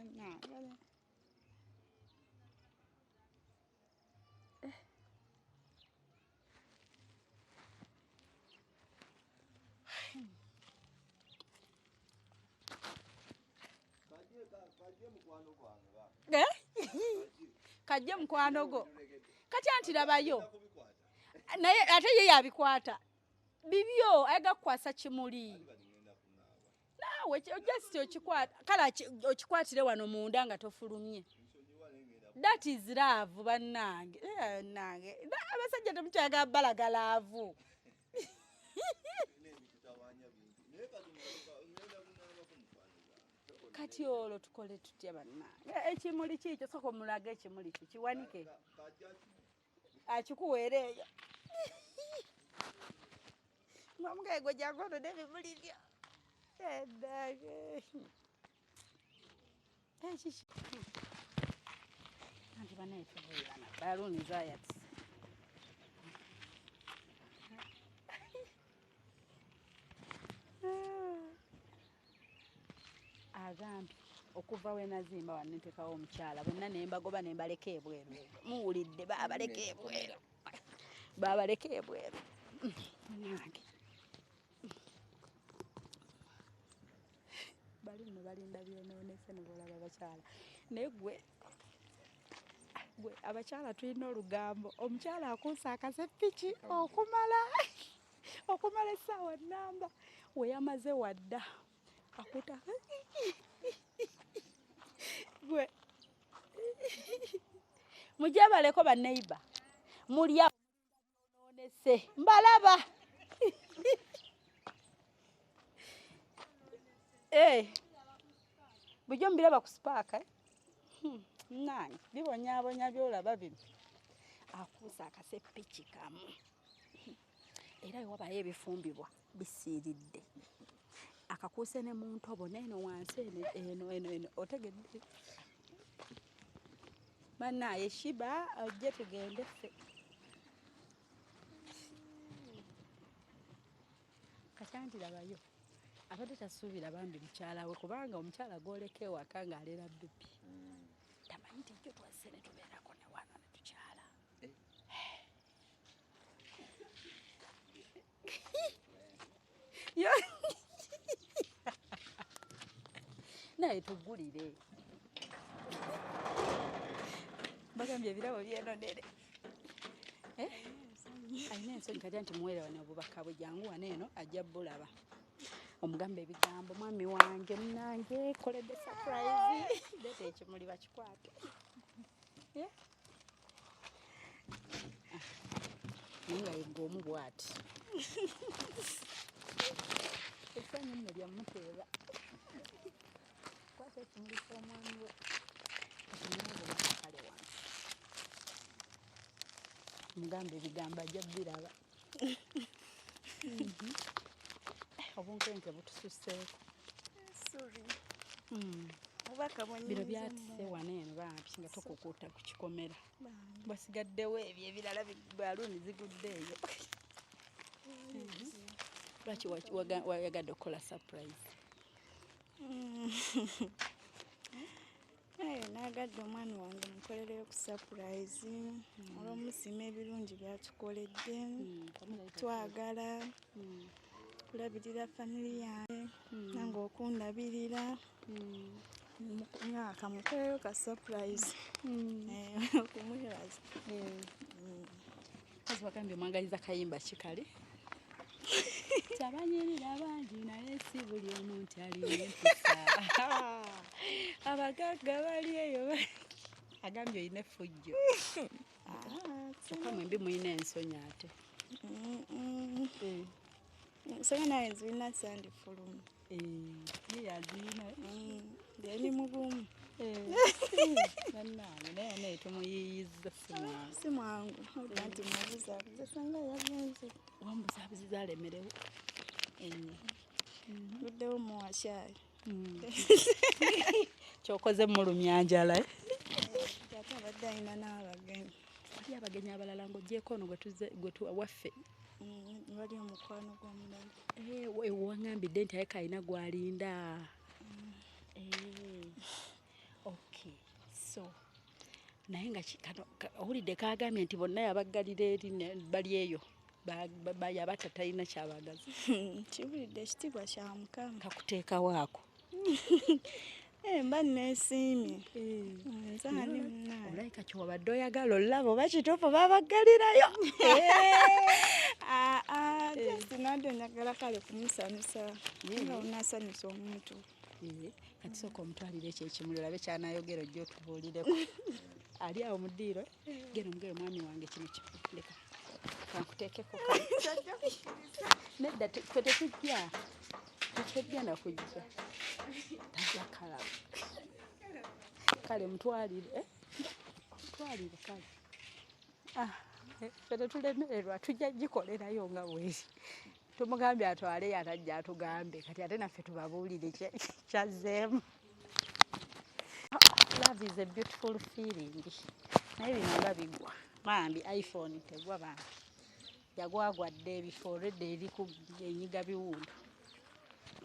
kajje mukwano go kati anti labayo naye ate ye yabikwata bibyo agakwasa kimuli nawe just okikwata kala okikwatire wano munda nga tofulumye that is love bannange nange abasajja temukyaga balagalaavu kati olwo tukole tutya bannange ekimuli kikyo soka omulaga ekimuli kiwanike akikuweera eyo ng'omugego jangono n'ebimuli byo eddage ekiki anti banaetubuirana baluuni zayati agambye okuva we nazimba wano ntekawo omukyala bonna nembagoba nembaleka ebweru muwulidde babaleka ebweru babaleka ebweru nange bali nno balinda byonoonese nebolaba abakyala naye gwe abakyala tulina olugambo omukyala akuusa akasepiki okumala essaawa nnamba weyamaze wadda akuta gwe mujje baleko baneiba mulya onese mbalaba bujjo mbiraba ku sipaaka nange bibonyaabonya byolaba bino akuusa akasepiki kamu era wewabayo ebifumbibwa bisiiridde akakuuse ne mu ntobo neno wansi eno otegedde bannaaye Sheebah ojje tugende ffe kati labayo abadde tasuubira bambi mukyala we kubanga omukyala gwoleka ewaka ng'alera bbebi tamanyi nti jjo twazze ne tubeerako ne wano ne tukyala naye tugulire bagambye ebirabo byenonere alina ensonyi kati nti muwere wano Abubakar bwe jangu wano eno ajja bulaba omugamba ebigambo mwami wange munange koledde surprise leeta ekimuli bakikwate naye nga yegga omu bw'ati essanyu nno lyamuteeba kwata ekimuli ky'omwami we kale wansi mugamba ebigambo ajja biraba obunkenke butususseeko Abubakar bino byatise wano eno bampi nga tokukuuta ku kikomera basigaddewo ebyo ebirala baluuni ziguddeeyo lwaki wayagadde okukola surprise nagadde omwami wange mukolereyo ku surprise olw'omusiima ebirungi byatukoledde twagala kulabirira family yange nange okundabirira kamukolereyo ka surprise okumwebaza kazi bagambye omwagaliza kayimba kikale tabanyirira bangi naye si buli omuntu alina empisa abagagga bali eyo agambye olina effujjo kyokka mwembi mulina ensonyi ate ensonyi naye nzirina sandifulumu yazirina yali mugumu nannange naye naye tumuyiyiza si mwangu oba nti mwabuzabuza sanga yagenze wambuzabuziza alemerewo buddewo muwakyayi kyokoze mulumya njala ate abadde alina n'abagenyi wali abagenyi abalala ng'ogyeko ono waffe wali omukwano gw'omulala wangambidde nti ayeka alina gwalinda okay so naye nga owulidde kagambye nti bonna yabaggalira eri bali eyo yabata talina kyabagaza kiwulidde ekitiibwa kya mukama kakuteekawaako mba neesiimye nzaani munaye olayika kyowabadde oyagala olaba oba kituufu babaggalirayo sinadde njagala kale kumusanyusa nga onasanyusa omuntu kati sooka omutwalire ekyo ekimuli olabe kyanayogera ojja otubuulireko ali awo mu ddiiro gera omugere mwami wange kino kipuleka kankuteekeko nedda fe tetujja nakujja tajja kalaba kale mutwalire kale fe tetulemererwa tujja gikolerayo nga bweri tumugambye atwale yatajja atugambe kati ate naffe tubabuulire kyazzeemu love is a beautiful feeling naye bino nga bigwa bambi iphone tegwa bambi yagwagwadde ebifo redde eri ku enyiga biwundu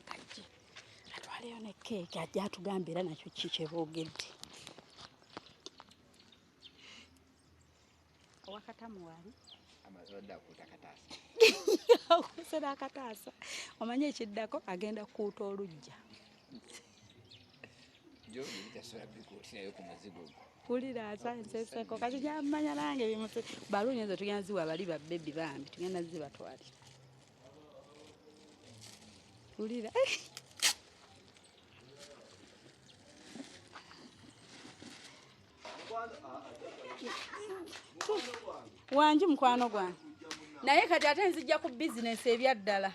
kajje atwaleyo ne keeki ajja atugambe era nakyo kikyeboogedde owakatamu wali amazoda akuuta kataasa okusera akataasa omanye ekiddako agenda kukuuta olujja tasobola bikuutirayo ku muzigo gwo kulira nsenseko kati kyamanya nange bimuse baluuni ezo tugenda ziwa bali babbebi bambi tugenda zibatwalira kulira wangi mukwano gwange naye kati ate nzijja ku bizinesi ebyaddala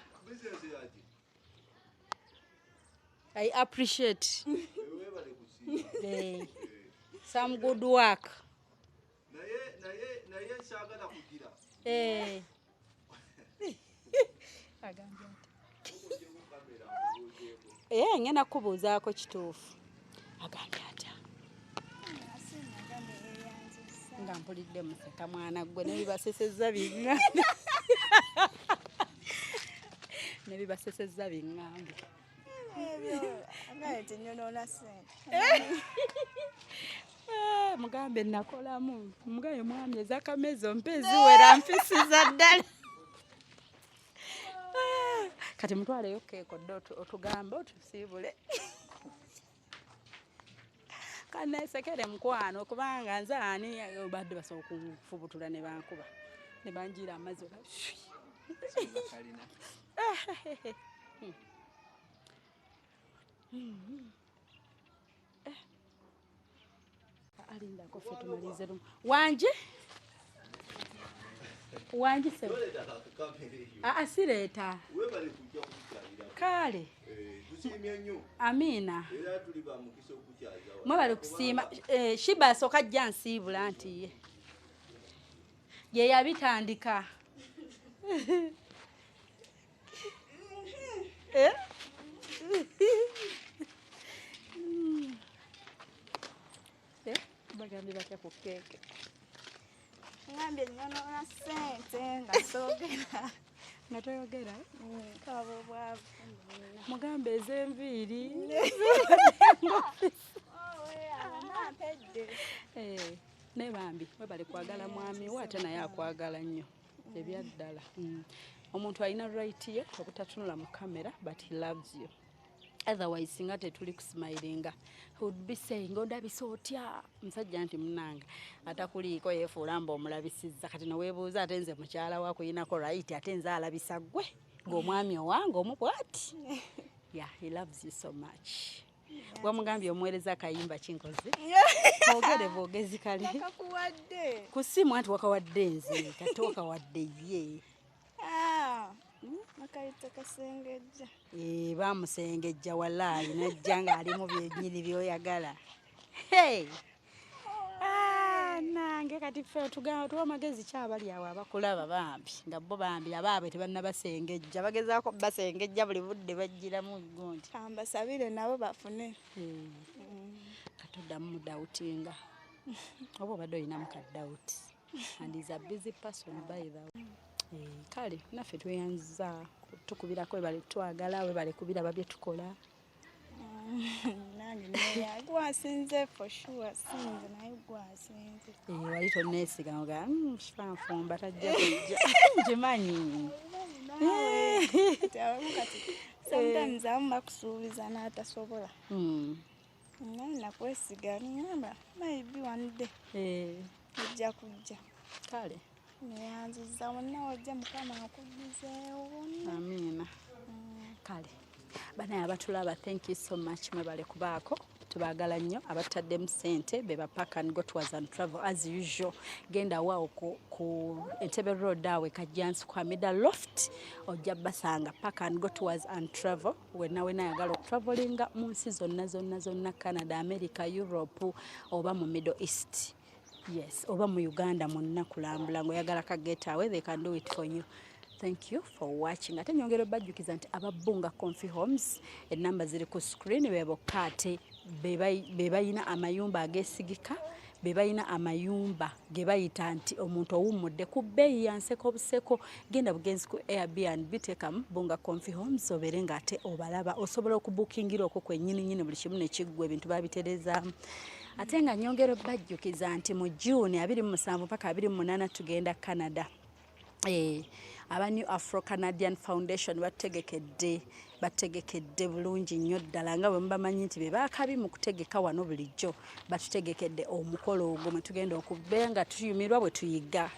I appreciate some good work naye nsaagala kugira ngenda kubuuzaako kituufu agambye atya nga mpulidde museka mwana gwe nebibasesezza biŋŋambe nebibasesezza biŋŋambe ngaye tinyonoona ssente mugambe nakolamu mugaye mwami ezakamezo mpe ziwera mpisiza ddala kati mutwaleyo keekodde otugambe otusiibule kaneesekere mukwano kubanga nze ani badde basobola okufubutula ne bankuba ne banjiira amazzi kalina alindako ffe tumalize lumu wangi se sireeta kale amiina mwe bali kusiima Sheebah asooka ajja nsiibula nti ye yabitandika bagambye batya ku keeke ngambye nyonoona ssente nga soogera nga toyogera kaba obwavu mugambe ez'enviiri nampedde ne bambi webale kwagala mwami we ate naye akwagala nnyo ebyaddala omuntu alina right ye obutatunula mu kamera but he loves you otherwise singa tetuli kusimayiringa would be saying ondabisa otya musajja nti munanga atakuliiko yeefuula mba omulabisizza kati noweebuuza ate nze mukyala wakuyinako right ate nze alabisa ggwe ng'omwami owange omubwati yeah he loves you so much wamugambye omuweereza akayimba kinkoze ogere bwogezi kale ku simu anti wakawadde nze kati wakawadde ye makayita kasengejja bamusengejja walaayi najja ng'ali mu byenyini byoyagala nange kati ffe tugamba tuwa amagezi kyabali awo abakulaba bambi nga bo bambi abaabwe tebannabasengejja bagezaako basengejja buli budde bajjiramu gundi ambasabire nabo bafune katoddamu mudawutinga oba obadde olinamu kadawuti and is a busy person by the way kale naffe tweyanza tukubirako webale twagala webale kubiraba bye tukola nange naye gwasinze for sure sinze naye gwasinze wali tonneesiga nga kifanfumba tajja kujja nkimanyi sometimes abamu bakusuubiza n'atasobola naye nakwesiga ningamba maybe one day ejja kujja kale neyanziza wonna wajja mukama akuddizeewo wonna amiina kale banaye abatulaba thank you so much mwebale kubaako tubaagala nnyo abataddemu ssente be ba Park and Go Tours and Travel as usual genda waawo ku Entebbe Road awe Kajjansi kwa Middle Loft ojja basanga Park and Go Tours and Travel wenna ayagala okutravelinga mu nsi zonna Canada, America, Europe oba mu Middle East. Yes, oba mu Uganda monna kulambula ngoyagala ka getaway they can do it for you. Thank you for watching. Ate nyongero bajjukiza nti ababunga Comfy Homes enamba ziri ku screen bebokka ate bebayina amayumba agesigika bebayina amayumba gebayita nti omuntu owummudde ku bbeeyi yanseko obuseko genda bugenzi ku Airbnb tekamu bunga Comfy Homes obere nga ate obalaba osobola okubukingira okwo kwennyini buli kimu nekiggwa ebintu babiterezaamu. Ate nga nyongero bajjukiza nti mu June 27 paka 28 tugenda Canada. Aba New Afro Canadian Foundation bategekedde bulungi nnyo ddala nga bwe mubamanyi nti be baakabi mu kutegeka wano bulijjo batutegekedde omukolo ogwo mwe tugenda okubenga tuyumirwa bwe tuyiga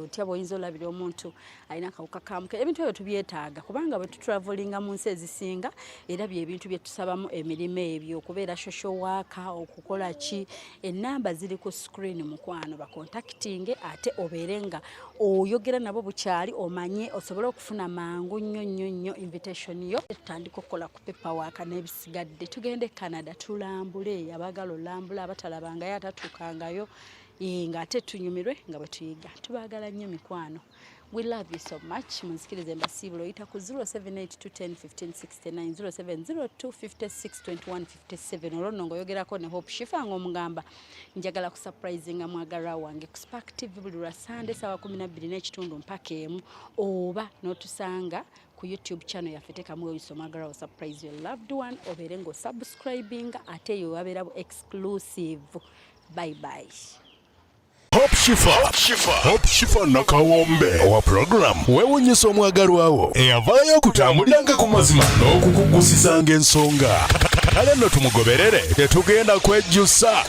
otya bw'oyinza olabira omuntu alina akawuka kamuke ebintu ebyo tubyetaaga kubanga bwe tutravelinga mu nsi ezisinga era byebintu bye tusabamu emirimu ebyo okubeera social worker okukola ki ennamba ziri ku screen mukwano bakontakitinge ate obeere nga oyogera nabo bukyali omanye osobole okufuna mangu nnyo invitation yo tutandika okukola ku paperwork n'ebisigadde tugende Canada tulambule abagala olambula abatalabanga yatatuukangayo nga ate tunyumirwe nga bwe tuyiga tubaagala nnyo mikwano. We love you so much. Munzikirize mbasiibula oyita ku 078211569 0702562157 olwo nno ng'oyogerako ne Hope Shifah ng'omugamba njagala ku surprisinga mwagalwa wange ku Spark TV buli lwa Sunday sawa 12:30 mpaka emu oba n'otusanga ku YouTube channel yaffe tekamu oyisa omwagalwa surprise your loved one obeere ng'osubscribinga ate yo wabeera bu exclusive. Bye bye. Hope Shifah nakawombe owa program weewuunyisa omwagalwawo eyavaayo okutambuliranga ku mazima n'okukugusizanga ensonga kale nno tumugoberere tetugenda kwejjusa.